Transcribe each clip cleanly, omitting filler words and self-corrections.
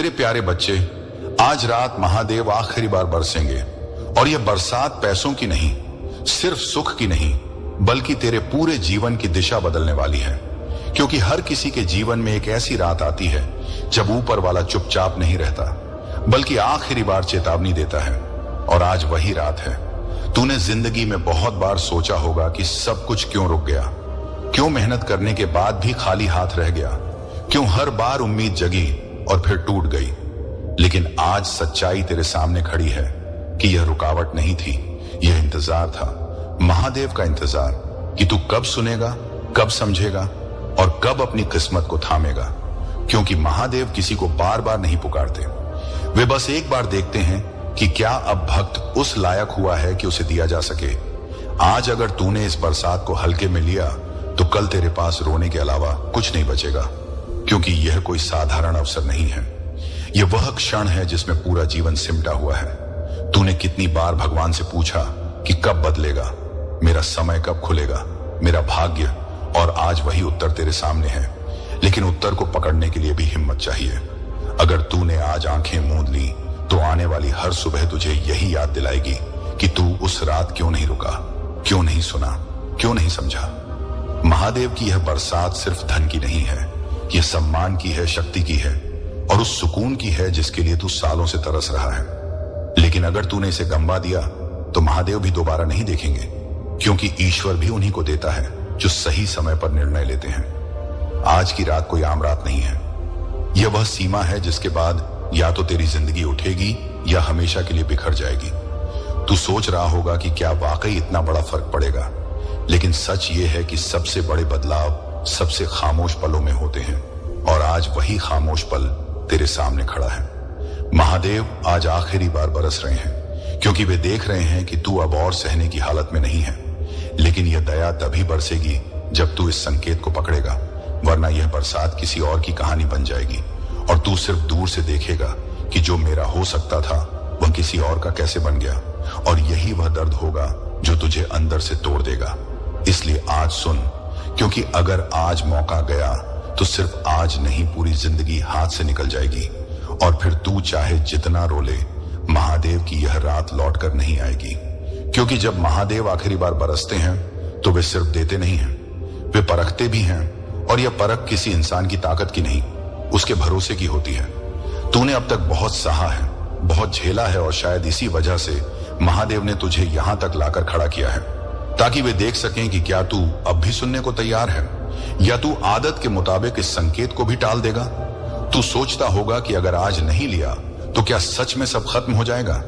मेरे प्यारे बच्चे, आज रात महादेव आखिरी बार बरसेंगे और यह बरसात पैसों की नहीं, सिर्फ सुख की नहीं, बल्कि तेरे पूरे जीवन की दिशा बदलने वाली है। क्योंकि हर किसी के जीवन में एक ऐसी रात आती है जब ऊपर वाला चुपचाप नहीं रहता, बल्कि आखिरी बार चेतावनी देता है। और आज वही रात है। तूने जिंदगी में बहुत बार सोचा होगा कि सब कुछ क्यों रुक गया, क्यों मेहनत करने के बाद भी खाली हाथ रह गया, क्यों हर बार उम्मीद जगी और फिर टूट गई। लेकिन आज सच्चाई तेरे सामने खड़ी है कि यह रुकावट नहीं थी, यह इंतजार था, महादेव का इंतजार, कि तू कब सुनेगा, कब समझेगा और कब अपनी किस्मत को थामेगा। क्योंकि महादेव किसी को बार बार नहीं पुकारते, वे बस एक बार देखते हैं कि क्या अब भक्त उस लायक हुआ है कि उसे दिया जा सके। आज अगर तूने इस बरसात को हल्के में लिया तो कल तेरे पास रोने के अलावा कुछ नहीं बचेगा। क्योंकि यह कोई साधारण अवसर नहीं है, यह वह क्षण है जिसमें पूरा जीवन सिमटा हुआ है। तूने कितनी बार भगवान से पूछा कि कब बदलेगा, मेरा समय कब खुलेगा, मेरा भाग्य, और आज वही उत्तर तेरे सामने है। लेकिन उत्तर को पकड़ने के लिए भी हिम्मत चाहिए। अगर तूने आज आंखें मूंद ली तो आने वाली हर सुबह तुझे यही याद दिलाएगी कि तू उस रात क्यों नहीं रुका, क्यों नहीं सुना, क्यों नहीं समझा। महादेव की यह बरसात सिर्फ धन की नहीं है, यह सम्मान की है, शक्ति की है और उस सुकून की है जिसके लिए तू सालों से तरस रहा है। लेकिन अगर तूने इसे गंवा दिया तो महादेव भी दोबारा नहीं देखेंगे। क्योंकि ईश्वर भी उन्हीं को देता है जो सही समय पर निर्णय लेते हैं। आज की रात कोई आम रात नहीं है, यह वह सीमा है जिसके बाद या तो तेरी जिंदगी उठेगी या हमेशा के लिए बिखर जाएगी। तू सोच रहा होगा कि क्या वाकई इतना बड़ा फर्क पड़ेगा, लेकिन सच ये है कि सबसे बड़े बदलाव सबसे खामोश पलों में होते हैं। और आज वही खामोश पल तेरे सामने खड़ा है। महादेव आज आखिरी बार बरस रहे हैं क्योंकि वे देख रहे हैं कि तू अब और सहने की हालत में नहीं है। लेकिन यह दया तभी बरसेगी जब तू इस संकेत को पकड़ेगा, वरना यह बरसात किसी और की कहानी बन जाएगी और तू सिर्फ दूर से देखेगा कि जो मेरा हो सकता था वह किसी और का कैसे बन गया। और यही वह दर्द होगा जो तुझे अंदर से तोड़ देगा। इसलिए आज सुन, क्योंकि अगर आज मौका गया तो सिर्फ आज नहीं, पूरी जिंदगी हाथ से निकल जाएगी। और फिर तू चाहे जितना रोले, महादेव की यह रात लौट कर नहीं आएगी। क्योंकि जब महादेव आखिरी बार बरसते हैं तो वे सिर्फ देते नहीं हैं, वे परखते भी हैं। और यह परख किसी इंसान की ताकत की नहीं, उसके भरोसे की होती है। तूने अब तक बहुत सहा है, बहुत झेला है और शायद इसी वजह से महादेव ने तुझे यहां तक लाकर खड़ा किया है, ताकि वे देख सकें कि क्या तू अब भी सुनने को तैयार है या तू आदत के मुताबिक इस संकेत को भी टाल देगा। तू सोचता होगा कि अगर आज नहीं लिया तो क्या सच में सब खत्म हो जाएगा।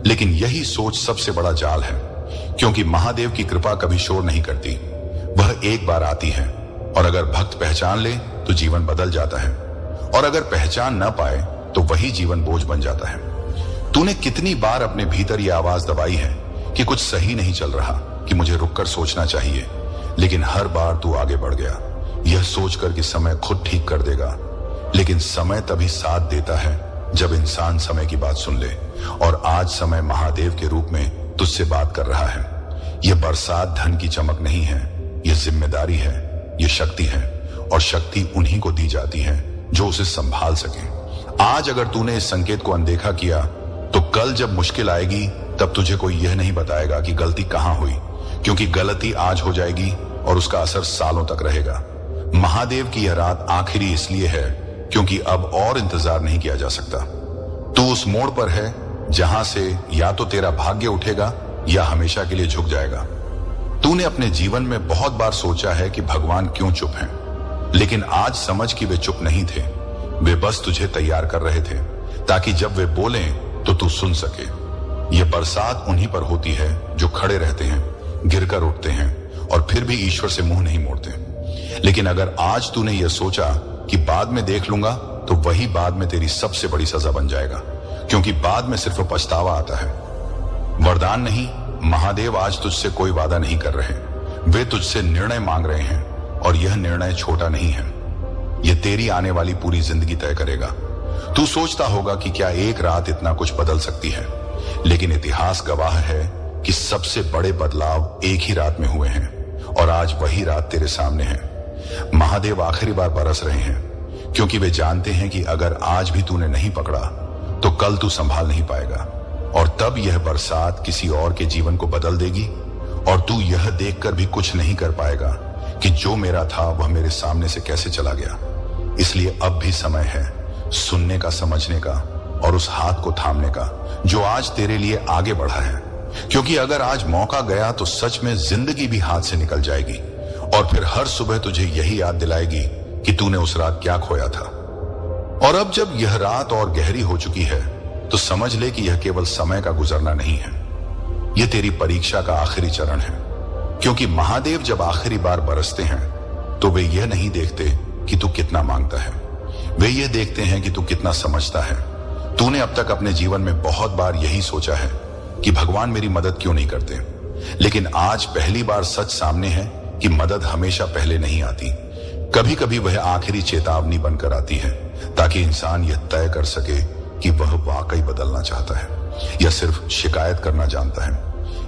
लेकिन यही सोच सबसे बड़ा जाल है। क्योंकि महादेव की कृपा कभी शोर नहीं करती, वह एक बार आती है और अगर भक्त पहचान ले तो जीवन बदल जाता है, और अगर पहचान न पाए तो वही जीवन बोझ बन जाता है। तूने कितनी बार अपने भीतर यह आवाज दबाई है कि कुछ सही नहीं चल रहा, कि मुझे रुककर सोचना चाहिए। लेकिन हर बार तू आगे बढ़ गया, यह सोचकर कि समय खुद ठीक कर देगा। लेकिन समय तभी साथ देता है जब इंसान समय की बात सुन ले। और आज समय महादेव के रूप में तुझसे बात कर रहा है। यह बरसात धन की चमक नहीं है, यह जिम्मेदारी है, यह शक्ति है। और शक्ति उन्हीं को दी जाती है जो उसे संभाल सके। आज अगर तूने इस संकेत को अनदेखा किया तो कल जब मुश्किल आएगी तब तुझे कोई यह नहीं बताएगा कि गलती कहां हुई। क्योंकि गलती आज हो जाएगी और उसका असर सालों तक रहेगा। महादेव की यह रात आखिरी इसलिए है क्योंकि अब और इंतजार नहीं किया जा सकता। तू उस मोड़ पर है जहां से या तो तेरा भाग्य उठेगा या हमेशा के लिए झुक जाएगा। तूने अपने जीवन में बहुत बार सोचा है कि भगवान क्यों चुप हैं, लेकिन आज समझ कि वे चुप नहीं थे, वे बस तुझे तैयार कर रहे थे ताकि जब वे बोलें तो तू सुन सके। यह बरसात उन्हीं पर होती है जो खड़े रहते हैं, गिरकर उठते हैं और फिर भी ईश्वर से मुंह नहीं मोड़ते। लेकिन अगर आज तूने यह सोचा कि बाद में देख लूंगा तो वही बाद में तेरी सबसे बड़ी सजा बन जाएगा। क्योंकि बाद में सिर्फ पछतावा आता है, वरदान नहीं। महादेव आज तुझसे कोई वादा नहीं कर रहे, वे तुझसे निर्णय मांग रहे हैं। और यह निर्णय छोटा नहीं है, यह तेरी आने वाली पूरी जिंदगी तय करेगा। तू सोचता होगा कि क्या एक रात इतना कुछ बदल सकती है, लेकिन इतिहास गवाह है कि सबसे बड़े बदलाव एक ही रात में हुए हैं। और आज वही रात तेरे सामने है। महादेव आखिरी बार बरस रहे हैं क्योंकि वे जानते हैं कि अगर आज भी तूने नहीं पकड़ा तो कल तू संभाल नहीं पाएगा, और तब यह बरसात किसी और के जीवन को बदल देगी और तू यह देखकर भी कुछ नहीं कर पाएगा कि जो मेरा था वह मेरे सामने से कैसे चला गया। इसलिए अब भी समय है सुनने का, समझने का और उस हाथ को थामने का जो आज तेरे लिए आगे बढ़ा है, क्योंकि अगर आज मौका गया तो सच में जिंदगी भी हाथ से निकल जाएगी और फिर हर सुबह तुझे यही याद दिलाएगी कि तूने उस रात क्या खोया था। और अब जब यह रात और गहरी हो चुकी है तो समझ ले कि यह केवल समय का गुजरना नहीं है, यह तेरी परीक्षा का आखिरी चरण है। क्योंकि महादेव जब आखिरी बार बरसते हैं तो वे यह नहीं देखते कि तू कितना मांगता है, वे यह देखते हैं कि तू कितना समझता है। तूने अब तक अपने जीवन में बहुत बार यही सोचा है कि भगवान मेरी मदद क्यों नहीं करते, लेकिन आज पहली बार सच सामने है कि मदद हमेशा पहले नहीं आती। कभी कभी वह आखिरी चेतावनी बनकर आती है ताकि इंसान यह तय कर सके कि वह वाकई बदलना चाहता है या सिर्फ शिकायत करना जानता है।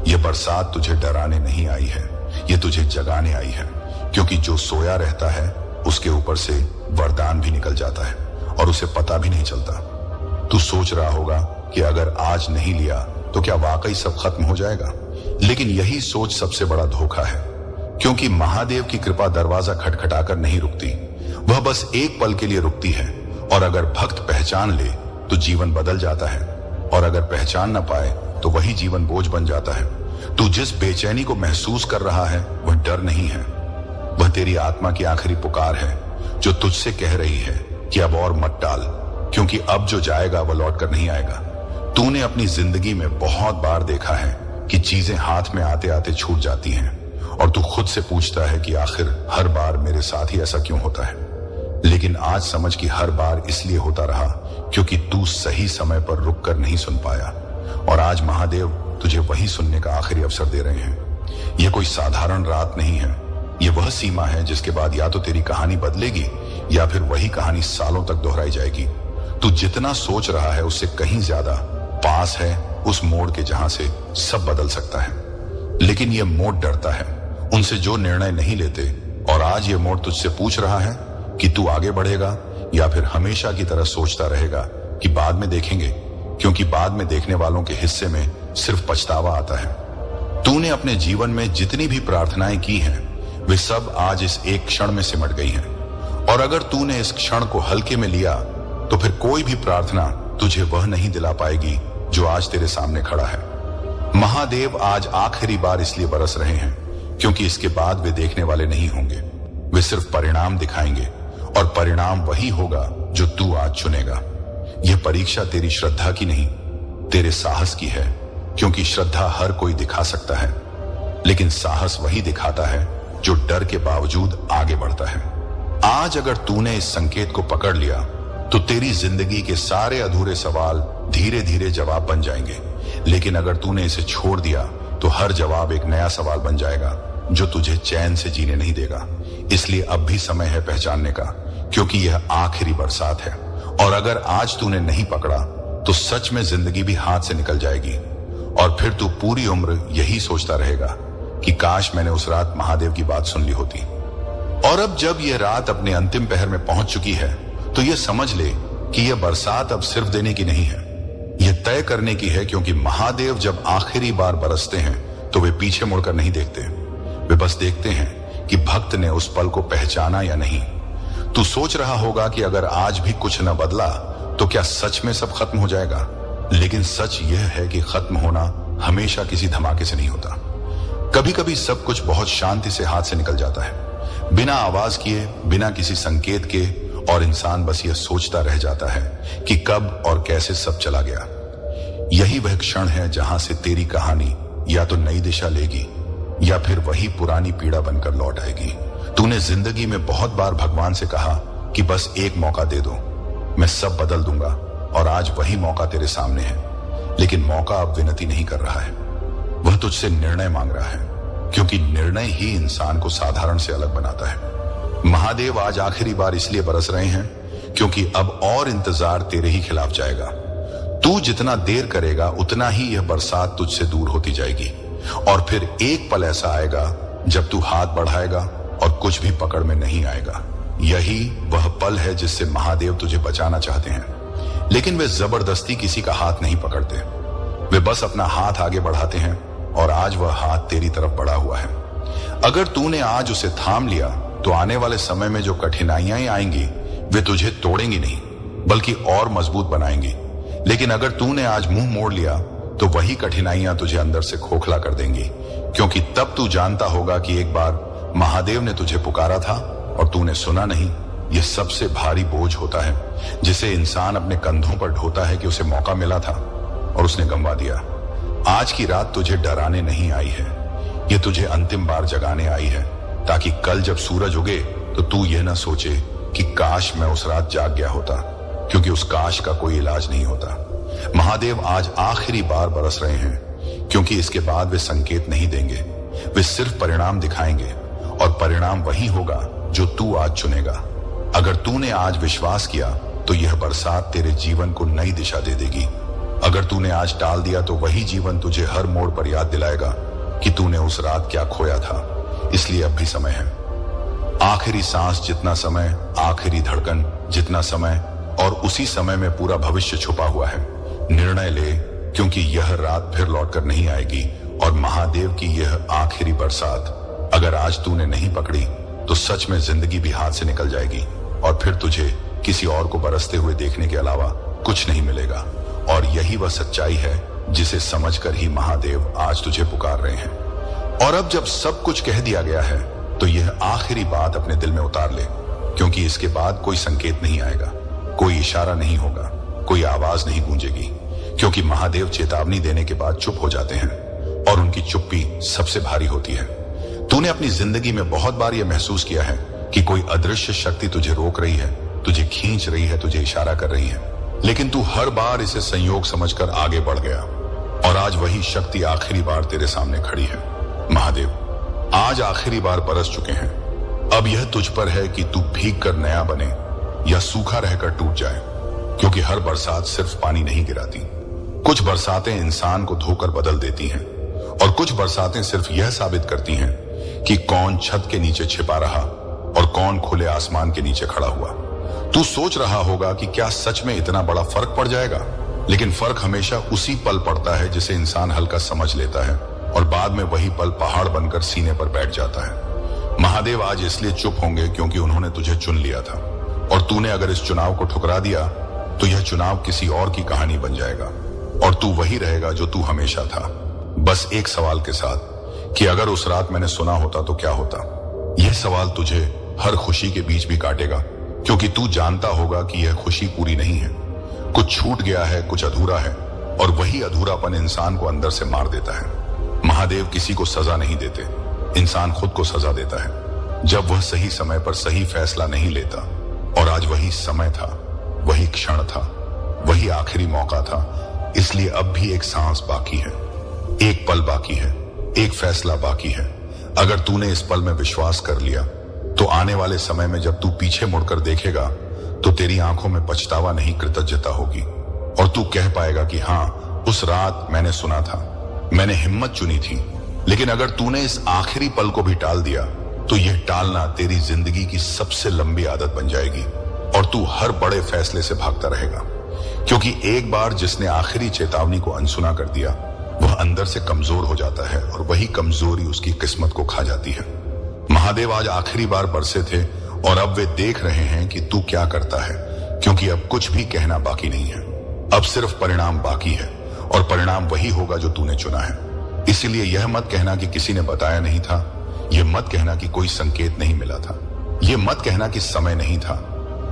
यह बरसात तुझे डराने नहीं आई है, यह तुझे जगाने आई है, क्योंकि जो सोया रहता है उसके ऊपर से वरदान भी निकल जाता है और उसे पता भी नहीं चलता। तू सोच रहा होगा कि अगर आज नहीं लिया तो क्या वाकई सब खत्म हो जाएगा, लेकिन यही सोच सबसे बड़ा धोखा है। क्योंकि महादेव की कृपा दरवाजा खटखटाकर नहीं रुकती, वह बस एक पल के लिए रुकती है, और अगर भक्त पहचान ले तो जीवन बदल जाता है, और अगर पहचान न पाए तो वही जीवन बोझ बन जाता है। तू जिस बेचैनी को महसूस कर रहा है वह डर नहीं है, वह तेरी आत्मा की आखिरी पुकार है जो तुझसे कह रही है कि अब और मत टाल, क्योंकि अब जो जाएगा वह लौट कर नहीं आएगा। तूने अपनी जिंदगी में बहुत बार देखा है कि चीजें हाथ में आते आते छूट जाती हैं और तू खुद से पूछता है कि आखिर हर बार मेरे साथ ही ऐसा क्यों होता है। लेकिन आज समझ कि हर बार इसलिए होता रहा क्योंकि तू सही समय पर रुक कर नहीं सुन पाया, और आज महादेव तुझे वही सुनने का आखिरी अवसर दे रहे हैं। यह कोई साधारण रात नहीं है, यह वह सीमा है जिसके बाद या तो तेरी कहानी बदलेगी या फिर वही कहानी सालों तक दोहराई जाएगी। तू जितना सोच रहा है उससे कहीं ज्यादा पास है उस मोड़ के जहां से सब बदल सकता है, लेकिन यह मोड़ डरता है उनसे जो निर्णय नहीं लेते। और आज यह मोड़ तुझसे पूछ रहा है कि तू आगे बढ़ेगा या फिर हमेशा की तरह सोचता रहेगा कि बाद में देखेंगे, क्योंकि बाद में देखने वालों के हिस्से में सिर्फ पछतावा आता है। तूने अपने जीवन में जितनी भी प्रार्थनाएं की हैं वे सब आज इस एक क्षण में सिमट गई हैं, और अगर तूने इस क्षण को हल्के में लिया तो फिर कोई भी प्रार्थना तुझे वह नहीं दिला पाएगी जो आज तेरे सामने खड़ा है। महादेव आज आखिरी बार इसलिए बरस रहे हैं क्योंकि इसके बाद वे देखने वाले नहीं होंगे, वे सिर्फ परिणाम दिखाएंगे, और परिणाम वही होगा जो तू आज चुनेगा। यह परीक्षा तेरी श्रद्धा की नहीं, तेरे साहस की है, क्योंकि श्रद्धा हर कोई दिखा सकता है, लेकिन साहस वही दिखाता है जो डर के बावजूद आगे बढ़ता है। आज अगर तूने इस संकेत को पकड़ लिया तो तेरी जिंदगी के सारे अधूरे सवाल धीरे धीरे जवाब बन जाएंगे, लेकिन अगर तूने इसे छोड़ दिया तो हर जवाब एक नया सवाल बन जाएगा जो तुझे चैन से जीने नहीं देगा। इसलिए अब भी समय है पहचानने का, क्योंकि यह आखिरी बरसात है, और अगर आज तूने नहीं पकड़ा तो सच में जिंदगी भी हाथ से निकल जाएगी, और फिर तू पूरी उम्र यही सोचता रहेगा कि काश मैंने उस रात महादेव की बात सुन ली होती। और अब जब यह रात अपने अंतिम पहर में पहुंच चुकी है तो यह समझ ले कि यह बरसात अब सिर्फ देने की नहीं है, यह तय करने की है, क्योंकि महादेव जब आखिरी बार बरसते हैं तो वे पीछे मुड़कर नहीं देखते, वे बस देखते हैं कि भक्त ने उस पल को पहचाना या नहीं। तू सोच रहा होगा कि अगर आज भी कुछ न बदला तो क्या सच में सब खत्म हो जाएगा, लेकिन सच यह है कि खत्म होना हमेशा किसी धमाके से नहीं होता। कभी कभी सब कुछ बहुत शांति से हाथ से निकल जाता है, बिना आवाज किए, बिना किसी संकेत के, और इंसान बस यह सोचता रह जाता है कि कब और कैसे सब चला गया। यही वह क्षण है जहां से तेरी कहानी या तो नई दिशा लेगी या फिर वही पुरानी पीड़ा बनकर लौट आएगी। तूने जिंदगी में बहुत बार भगवान से कहा कि बस एक मौका दे दो, मैं सब बदल दूंगा, और आज वही मौका तेरे सामने है, लेकिन मौका अब विनती नहीं कर रहा है, वह तुझसे निर्णय मांग रहा है, क्योंकि निर्णय ही इंसान को साधारण से अलग बनाता है। महादेव आज आखिरी बार इसलिए बरस रहे हैं क्योंकि अब और इंतजार तेरे ही खिलाफ जाएगा। तू जितना देर करेगा उतना ही यह बरसात तुझसे दूर होती जाएगी, और फिर एक पल ऐसा आएगा जब तू हाथ बढ़ाएगा और कुछ भी पकड़ में नहीं आएगा। यही वह पल है जिससे महादेव तुझे बचाना चाहते हैं, लेकिन वे जबरदस्ती किसी का हाथ नहीं पकड़ते। वे बस अपना हाथ आगे बढ़ाते हैं और आज वह हाथ तेरी तरफ बढ़ा हुआ है। अगर तूने आज उसे थाम लिया तो आने वाले समय में जो कठिनाइयां आएंगी वे तुझे तोड़ेंगी नहीं बल्कि और मजबूत बनाएंगी। लेकिन अगर तूने आज मुंह मोड़ लिया तो वही कठिनाइयां तुझे अंदर से खोखला कर देंगी, क्योंकि तब तू जानता होगा कि एक बार महादेव ने तुझे पुकारा था और तूने सुना नहीं। यह सबसे भारी बोझ होता है जिसे इंसान अपने कंधों पर ढोता है कि उसे मौका मिला था और उसने गंवा दिया। आज की रात तुझे डराने नहीं आई है, यह तुझे अंतिम बार जगाने आई है, ताकि कल जब सूरज उगे तो तू यह ना सोचे कि काश मैं उस रात जाग गया होता, क्योंकि उस काश का कोई इलाज नहीं होता। महादेव आज आखिरी बार बरस रहे हैं, क्योंकि इसके बाद वे संकेत नहीं देंगे, वे सिर्फ परिणाम दिखाएंगे और परिणाम वही होगा जो तू आज चुनेगा। अगर तूने आज विश्वास किया तो यह बरसात तेरे जीवन को नई दिशा दे देगी। अगर तूने आज टाल दिया तो वही जीवन तुझे हर मोड़ पर याद दिलाएगा कि तूने उस रात क्या खोया था। इसलिए अब भी समय है। आखिरी सांस जितना समय, आखिरी धड़कन जितना समय और उसी समय में पूरा भविष्य छुपा हुआ है। निर्णय ले, क्योंकि यह रात फिर लौटकर नहीं आएगी और महादेव की यह आखिरी बरसात अगर आज तूने नहीं पकड़ी तो सच में जिंदगी भी हाथ से निकल जाएगी और फिर तुझे किसी और को बरसते हुए देखने के अलावा कुछ नहीं मिलेगा। और यही वह सच्चाई है जिसे समझकर ही महादेव आज तुझे पुकार रहे हैं। और अब जब सब कुछ कह दिया गया है तो यह आखिरी बात अपने दिल में उतार ले, क्योंकि इसके बाद कोई संकेत नहीं आएगा, कोई इशारा नहीं होगा, कोई आवाज नहीं गूंजेगी, क्योंकि महादेव चेतावनी देने के बाद चुप हो जाते हैं और उनकी चुप्पी सबसे भारी होती है। तूने अपनी जिंदगी में बहुत बार यह महसूस किया है कि कोई अदृश्य शक्ति तुझे रोक रही है, तुझे खींच रही है, तुझे इशारा कर रही है, लेकिन तू हर बार इसे संयोग समझकर आगे बढ़ गया। और आज वही शक्ति आखिरी बार तेरे सामने खड़ी है। महादेव आज आखिरी बार बरस चुके हैं। अब यह तुझ पर है कि तू भीग कर नया बने या सूखा रहकर टूट जाए, क्योंकि हर बरसात सिर्फ पानी नहीं गिराती। कुछ बरसातें इंसान को धोकर बदल देती हैं और कुछ बरसातें सिर्फ यह साबित करती हैं कि कौन छत के नीचे छिपा रहा और कौन खुले आसमान के नीचे खड़ा हुआ। तू सोच रहा होगा कि क्या सच में इतना बड़ा फर्क पड़ जाएगा, लेकिन फर्क हमेशा उसी पल पड़ता है जिसे इंसान हल्का समझ लेता है और बाद में वही पल पहाड़ बनकर सीने पर बैठ जाता है। महादेव आज इसलिए चुप होंगे क्योंकि उन्होंने तुझे चुन लिया था और तूने अगर इस चुनाव को ठुकरा दिया तो यह चुनाव किसी और की कहानी बन जाएगा और तू वही रहेगा जो तू हमेशा था। बस एक सवाल के साथ कि अगर उस रात मैंने सुना होता तो क्या होता। यह सवाल तुझे हर खुशी के बीच भी काटेगा, क्योंकि तू जानता होगा कि यह खुशी पूरी नहीं है, कुछ छूट गया है, कुछ अधूरा है और वही अधूरापन इंसान को अंदर से मार देता है। महादेव किसी को सजा नहीं देते, इंसान खुद को सजा देता है जब वह सही समय पर सही फैसला नहीं लेता। और आज वही समय था, वही क्षण था, वही आखिरी मौका था। इसलिए अब भी एक सांस बाकी है, एक पल बाकी है, एक फैसला बाकी है। अगर तूने इस पल में विश्वास कर लिया तो आने वाले समय में जब तू पीछे मुड़कर देखेगा तो तेरी आंखों में पछतावा नहीं कृतज्ञता होगी और तू कह पाएगा कि हाँ, उस रात मैंने सुना था, मैंने हिम्मत चुनी थी। लेकिन अगर तूने इस आखिरी पल को भी टाल दिया तो यह टालना तेरी जिंदगी की सबसे लंबी आदत बन जाएगी और तू हर बड़े फैसले से भागता रहेगा, क्योंकि एक बार जिसने आखिरी चेतावनी को अनसुना कर दिया वह अंदर से कमजोर हो जाता है और वही कमजोरी उसकी किस्मत को खा जाती है। महादेव आज आखिरी बार बरसे थे और अब वे देख रहे हैं कि तू क्या करता है, क्योंकि अब कुछ भी कहना बाकी नहीं है। अब सिर्फ परिणाम बाकी है और परिणाम वही होगा जो तूने चुना है। इसीलिए यह मत कहना कि किसी ने बताया नहीं था, यह मत कहना कि कोई संकेत नहीं मिला था, यह मत कहना कि समय नहीं था,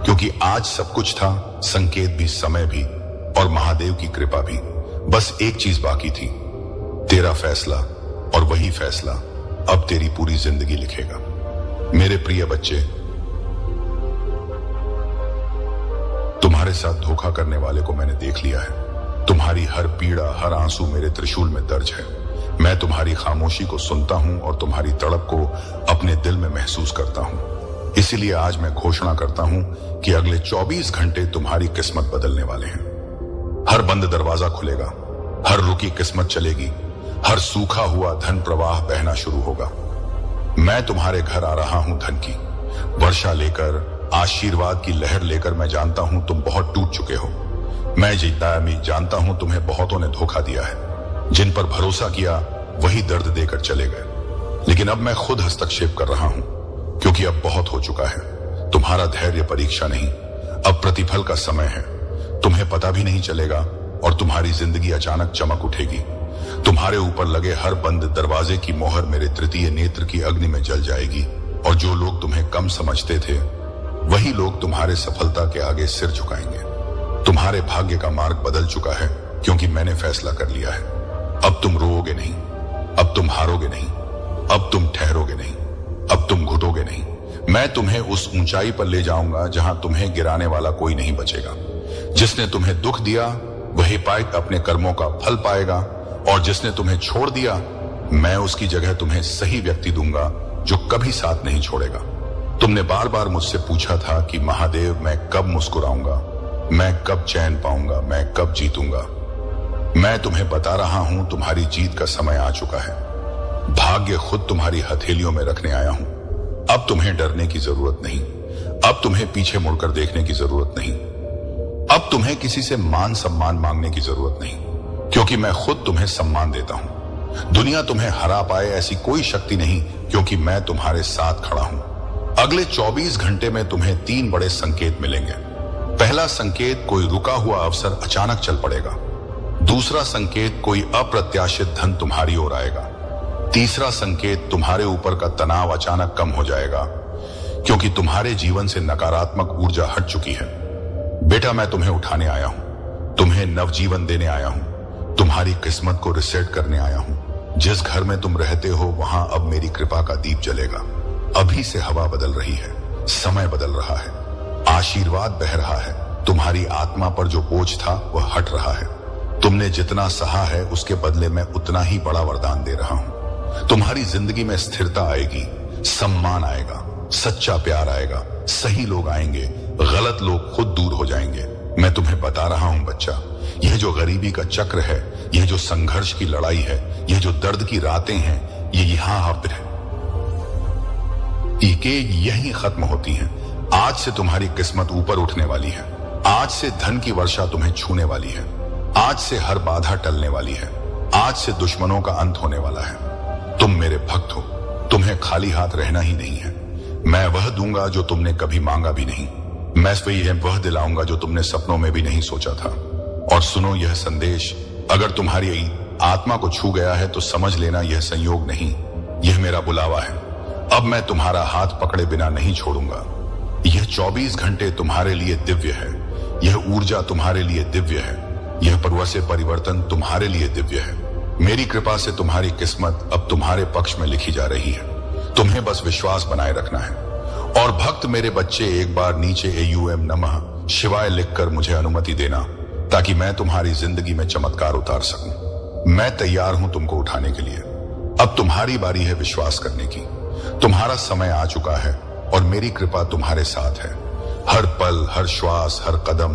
क्योंकि आज सब कुछ था, संकेत भी, समय भी और महादेव की कृपा भी। बस एक चीज बाकी थी, तेरा फैसला, और वही फैसला अब तेरी पूरी जिंदगी लिखेगा। मेरे प्रिय बच्चे, तुम्हारे साथ धोखा करने वाले को मैंने देख लिया है। तुम्हारी हर पीड़ा, हर आंसू मेरे त्रिशूल में दर्ज है। मैं तुम्हारी खामोशी को सुनता हूं और तुम्हारी तड़प को अपने दिल में महसूस करता हूं। इसीलिए आज मैं घोषणा करता हूं कि अगले 24 घंटे तुम्हारी किस्मत बदलने वाले हैं। हर बंद दरवाजा खुलेगा, हर रुकी किस्मत चलेगी, हर सूखा हुआ धन प्रवाह बहना शुरू होगा। मैं तुम्हारे घर आ रहा हूं धन की वर्षा लेकर, आशीर्वाद की लहर लेकर मैं जानता हूं तुम बहुत टूट चुके हो। मैं जानता हूं तुम्हें बहुतों ने धोखा दिया है। जिन पर भरोसा किया वही दर्द देकर चले गए। लेकिन अब मैं खुद हस्तक्षेप कर रहा हूं, क्योंकि अब बहुत हो चुका है। तुम्हारा धैर्य परीक्षा नहीं, अब प्रतिफल का समय है। तुम्हें पता भी नहीं चलेगा और तुम्हारी जिंदगी अचानक चमक उठेगी। तुम्हारे ऊपर लगे हर बंद दरवाजे की मोहर मेरे तृतीय नेत्र की अग्नि में जल जाएगी, और जो लोग तुम्हें कम समझते थे वही लोग तुम्हारे सफलता के आगे सिर झुकाएंगे। तुम्हारे भाग्य का मार्ग बदल चुका है, क्योंकि मैंने फैसला कर लिया है। अब तुम रोओगे नहीं, अब तुम हारोगे नहीं, अब तुम ठहरोगे नहीं, अब तुम घुटोगे नहीं। मैं तुम्हें उस ऊंचाई पर ले जाऊंगा जहां तुम्हें गिराने वाला कोई नहीं बचेगा। जिसने तुम्हें दुख दिया वही पाए अपने कर्मों का फल पाएगा, और जिसने तुम्हें छोड़ दिया मैं उसकी जगह तुम्हें सही व्यक्ति दूंगा जो कभी साथ नहीं छोड़ेगा। तुमने बार बार मुझसे पूछा था कि महादेव मैं कब मुस्कुराऊंगा, मैं कब चैन पाऊंगा, मैं कब जीतूंगा। मैं तुम्हें बता रहा हूं तुम्हारी जीत का समय आ चुका है। भाग्य खुद तुम्हारी हथेलियों में रखने आया हूं। अब तुम्हें डरने की जरूरत नहीं, अब तुम्हें पीछे मुड़कर देखने की जरूरत नहीं, अब तुम्हें किसी से मान सम्मान मांगने की जरूरत नहीं, क्योंकि मैं खुद तुम्हें सम्मान देता हूं। दुनिया तुम्हें हरा पाए ऐसी कोई शक्ति नहीं, क्योंकि मैं तुम्हारे साथ खड़ा हूं। अगले 24 घंटे में तुम्हें 3 बड़े संकेत मिलेंगे। पहला संकेत, कोई रुका हुआ अवसर अचानक चल पड़ेगा। दूसरा संकेत, कोई अप्रत्याशित धन तुम्हारी ओर आएगा। तीसरा संकेत, तुम्हारे ऊपर का तनाव अचानक कम हो जाएगा, क्योंकि तुम्हारे जीवन से नकारात्मक ऊर्जा हट चुकी है। बेटा मैं तुम्हें उठाने आया हूं, तुम्हें नवजीवन देने आया हूं, तुम्हारी किस्मत को रिसेट करने आया हूं। जिस घर में तुम रहते हो वहां अब मेरी कृपा का दीप जलेगा। अभी से हवा बदल रही है, समय बदल रहा है, आशीर्वाद बह रहा है। तुम्हारी आत्मा पर जो बोझ था वह हट रहा है। तुमने जितना सहा है उसके बदले में उतना ही बड़ा वरदान दे रहा हूं। तुम्हारी जिंदगी में स्थिरता आएगी, सम्मान आएगा, सच्चा प्यार आएगा, सही लोग आएंगे, गलत लोग खुद दूर हो जाएंगे। मैं तुम्हें बता रहा हूं बच्चा, यह जो गरीबी का चक्र है, यह जो संघर्ष की लड़ाई है, यह जो दर्द की रातें हैं, ये यहां अब है, यही खत्म होती हैं। आज से तुम्हारी किस्मत ऊपर उठने वाली है। आज से धन की वर्षा तुम्हें छूने वाली है। आज से हर बाधा टलने वाली है। आज से दुश्मनों का अंत होने वाला है। तुम मेरे भक्त हो, तुम्हें खाली हाथ रहना ही नहीं है। मैं वह दूंगा जो तुमने कभी मांगा भी नहीं। मैं वह दिलाऊंगा जो तुमने सपनों में भी नहीं सोचा था। और सुनो यह संदेश, अगर तुम्हारी आत्मा को छू गया है तो समझ लेना यह संयोग नहीं, यह मेरा बुलावा है। अब मैं तुम्हारा हाथ पकड़े बिना नहीं छोड़ूंगा। यह 24 घंटे तुम्हारे लिए दिव्य है। यह ऊर्जा तुम्हारे लिए दिव्य है। यह पर्व से परिवर्तन तुम्हारे लिए दिव्य है। मेरी कृपा से तुम्हारी किस्मत अब तुम्हारे पक्ष में लिखी जा रही है। तुम्हें बस विश्वास बनाए रखना है। और भक्त मेरे बच्चे, एक बार नीचे AUM नमः शिवाय लिखकर मुझे अनुमति देना, ताकि मैं तुम्हारी जिंदगी में चमत्कार उतार सकूं। मैं तैयार हूं तुमको उठाने के लिए। अब तुम्हारी बारी है विश्वास करने की। तुम्हारा समय आ चुका है और मेरी कृपा तुम्हारे साथ है। हर पल, हर श्वास, हर कदम,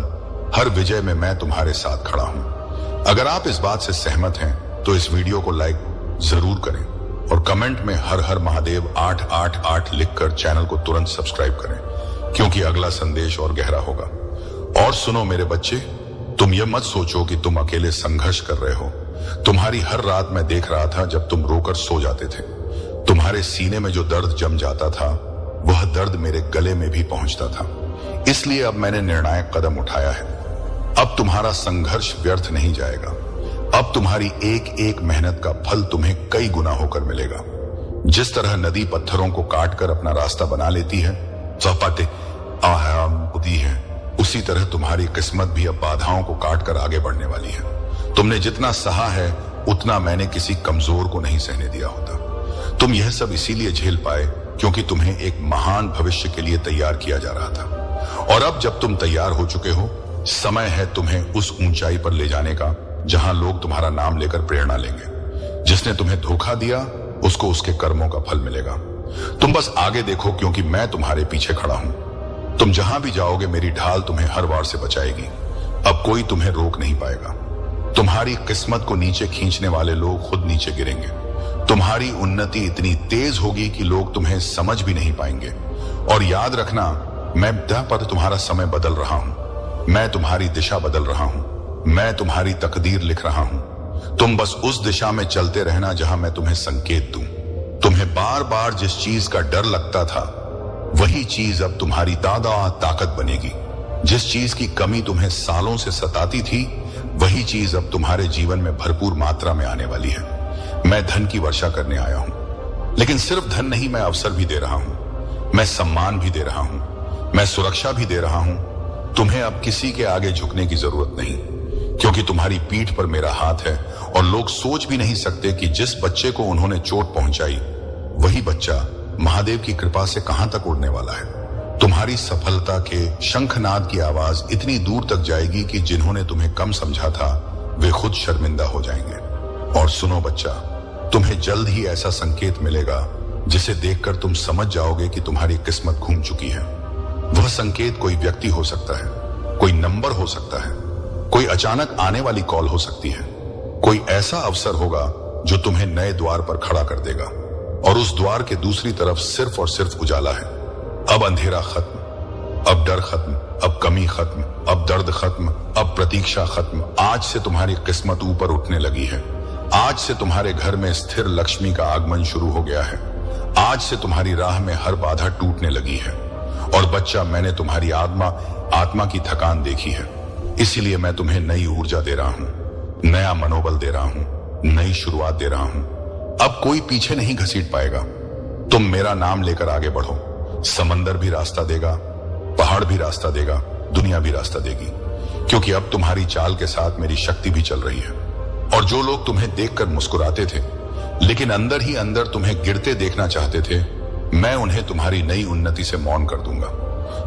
हर विजय में मैं तुम्हारे साथ खड़ा हूं। अगर आप इस बात से सहमत हैं तो इस वीडियो को लाइक जरूर करें और कमेंट में हर हर महादेव 888 लिखकर चैनल को तुरंत सब्सक्राइब करें, क्योंकि अगला संदेश और गहरा होगा। और सुनो मेरे बच्चे, तुम यह मत सोचो कि तुम अकेले संघर्ष कर रहे हो। तुम्हारी हर रात मैं देख रहा था जब तुम रोकर सो जाते थे। तुम्हारे सीने में जो दर्द जम जाता था वह दर्द मेरे गले में भी पहुंचता था। इसलिए अब मैंने निर्णायक कदम उठाया है। अब तुम्हारा संघर्ष व्यर्थ नहीं जाएगा। अब तुम्हारी एक एक मेहनत का फल तुम्हें कई गुना होकर मिलेगा। जिस तरह नदी पत्थरों को काटकर अपना रास्ता बना लेती है, होती है, उसी तरह तुम्हारी किस्मत भी अब बाधाओं को काटकर आगे बढ़ने वाली है। तुमने जितना सहा है उतना मैंने किसी कमजोर को नहीं सहने दिया होता। तुम यह सब इसीलिए झेल पाए क्योंकि तुम्हें एक महान भविष्य के लिए तैयार किया जा रहा था। और अब जब तुम तैयार हो चुके हो, समय है तुम्हें उस ऊंचाई पर ले जाने का जहां लोग तुम्हारा नाम लेकर प्रेरणा लेंगे। जिसने तुम्हें धोखा दिया उसको उसके कर्मों का फल मिलेगा। तुम बस आगे देखो, क्योंकि मैं तुम्हारे पीछे खड़ा हूं। तुम जहां भी जाओगे मेरी ढाल तुम्हें हर वार से बचाएगी। अब कोई तुम्हें रोक नहीं पाएगा। तुम्हारी किस्मत को नीचे खींचने वाले लोग खुद नीचे गिरेंगे। तुम्हारी उन्नति इतनी तेज होगी कि लोग तुम्हें समझ भी नहीं पाएंगे। और याद रखना, मैं पर तुम्हारा समय बदल रहा हूं, मैं तुम्हारी दिशा बदल रहा हूं, मैं तुम्हारी तकदीर लिख रहा हूं। तुम बस उस दिशा में चलते रहना जहां मैं तुम्हें संकेत दूं। तुम्हें बार बार जिस चीज का डर लगता था, वही चीज अब तुम्हारी ताकत बनेगी। जिस चीज की कमी तुम्हें सालों से सताती थी, वही चीज अब तुम्हारे जीवन में भरपूर मात्रा में आने वाली है। मैं धन की वर्षा करने आया हूं, लेकिन सिर्फ धन नहीं, मैं अवसर भी दे रहा हूं, मैं सम्मान भी दे रहा हूं, मैं सुरक्षा भी दे रहा हूं। तुम्हें अब किसी के आगे झुकने की जरूरत नहीं, क्योंकि तुम्हारी पीठ पर मेरा हाथ है और लोग सोच भी नहीं सकते कि जिस बच्चे को उन्होंने चोट पहुंचाई, वही बच्चा महादेव की कृपा से कहां तक उड़ने वाला है। तुम्हारी सफलता के शंखनाद की आवाज इतनी दूर तक जाएगी कि जिन्होंने तुम्हें कम समझा था, वे खुद शर्मिंदा हो जाएंगे। और सुनो बच्चा, तुम्हें जल्द ही ऐसा संकेत मिलेगा जिसे देखकर तुम समझ जाओगे कि तुम्हारी किस्मत घूम चुकी है। वह संकेत कोई व्यक्ति हो सकता है, कोई नंबर हो सकता है, कोई अचानक आने वाली कॉल हो सकती है, कोई ऐसा अवसर होगा जो तुम्हें नए द्वार पर खड़ा कर देगा, और उस द्वार के दूसरी तरफ सिर्फ और सिर्फ उजाला है। अब अंधेरा खत्म, अब डर खत्म, अब कमी खत्म, अब दर्द खत्म, अब प्रतीक्षा खत्म। आज से तुम्हारी किस्मत ऊपर उठने लगी है। आज से तुम्हारे घर में स्थिर लक्ष्मी का आगमन शुरू हो गया है। आज से तुम्हारी राह में हर बाधा टूटने लगी है। और बच्चा, मैंने तुम्हारी आत्मा की थकान देखी है, इसीलिए मैं तुम्हें नई ऊर्जा दे रहा हूं, नया मनोबल दे रहा हूं, नई शुरुआत दे रहा हूं। अब कोई पीछे नहीं घसीट पाएगा। तुम मेरा नाम लेकर आगे बढ़ो। समंदर भी रास्ता देगा, पहाड़ भी रास्ता देगा, दुनिया भी रास्ता देगी, क्योंकि अब तुम्हारी चाल के साथ मेरी शक्ति भी चल रही है। और जो लोग तुम्हें देखकर मुस्कुराते थे, लेकिन अंदर ही अंदर तुम्हें गिरते देखना चाहते थे, मैं उन्हें तुम्हारी नई उन्नति से मौन कर दूंगा।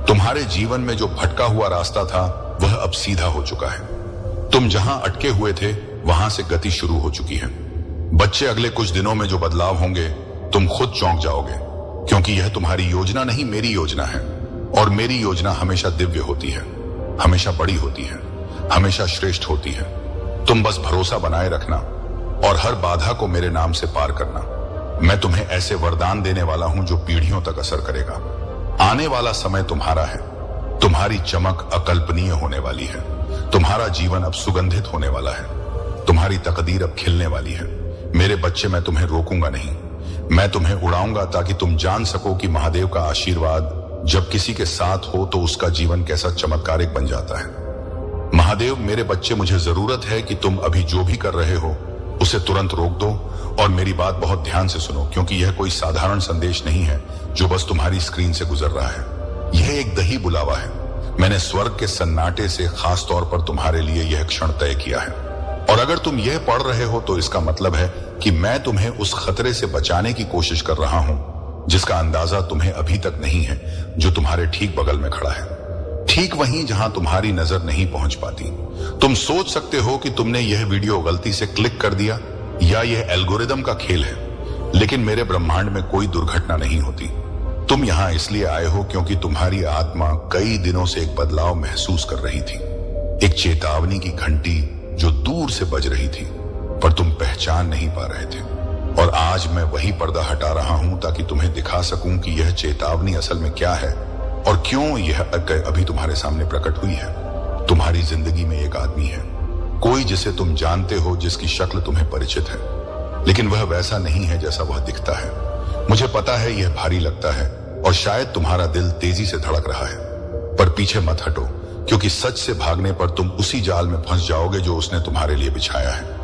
तुम्हारे जीवन में जो भटका हुआ रास्ता था, वह अब सीधा हो चुका है। तुम जहां अटके हुए थे, वहां से गति शुरू हो चुकी है। बच्चे, अगले कुछ दिनों में जो बदलाव होंगे, तुम खुद चौंक जाओगे, क्योंकि यह तुम्हारी योजना नहीं, मेरी योजना है। और मेरी योजना हमेशा दिव्य होती है, हमेशा बड़ी होती है, हमेशा श्रेष्ठ होती है। तुम बस भरोसा बनाए रखना और हर बाधा को मेरे नाम से पार करना। मैं तुम्हें ऐसे वरदान देने वाला हूं जो पीढ़ियों तक असर करेगा। आने वाला समय तुम्हारा है। तुम्हारी चमक अकल्पनीय होने वाली है। तुम्हारा जीवन अब सुगंधित होने वाला है। तुम्हारी तकदीर अब खिलने वाली है। मेरे बच्चे, मैं तुम्हें रोकूंगा नहीं, मैं तुम्हें उड़ाऊंगा, ताकि तुम जान सको कि महादेव का आशीर्वाद जब किसी के साथ हो तो उसका जीवन कैसा चमत्कारिक बन जाता है। महादेव, मेरे बच्चे, मुझे जरूरत है कि तुम अभी जो भी कर रहे हो उसे तुरंत रोक दो और मेरी बात बहुत ध्यान से सुनो, क्योंकि यह कोई साधारण संदेश नहीं है जो बस तुम्हारी स्क्रीन से गुजर रहा है। यह एक दही बुलावा है। मैंने स्वर्ग के सन्नाटे से खास तौर पर तुम्हारे लिए यह क्षण तय किया है। और अगर तुम यह पढ़ रहे हो तो इसका मतलब है कि मैं तुम्हें उस खतरे से बचाने की कोशिश कर रहा हूं जिसका अंदाजा तुम्हें अभी तक नहीं है, जो तुम्हारे ठीक बगल में खड़ा है, ठीक वहीं जहां तुम्हारी नजर नहीं पहुंच पाती। तुम सोच सकते हो कि तुमने यह वीडियो गलती से क्लिक कर दिया या यह एल्गोरिदम का खेल है, लेकिन मेरे ब्रह्मांड में कोई दुर्घटना नहीं होती। तुम यहां इसलिए आए हो क्योंकि तुम्हारी आत्मा कई दिनों से एक बदलाव महसूस कर रही थी, एक चेतावनी की घंटी जो दूर से बज रही थी, पर तुम पहचान नहीं पा रहे थे। और आज मैं वही पर्दा हटा रहा हूं ताकि तुम्हें दिखा सकूं कि यह चेतावनी असल में क्या है और क्यों यह अभी तुम्हारे सामने प्रकट हुई है। तुम्हारी जिंदगी में एक आदमी है, कोई जिसे तुम जानते हो, जिसकी शक्ल तुम्हें परिचित है, लेकिन वह वैसा नहीं है जैसा वह दिखता है। मुझे पता है यह भारी लगता है और शायद तुम्हारा दिल तेजी से धड़क रहा है, पर पीछे मत हटो, क्योंकि सच से भागने पर तुम उसी जाल में फंस जाओगे जो उसने तुम्हारे लिए बिछाया है।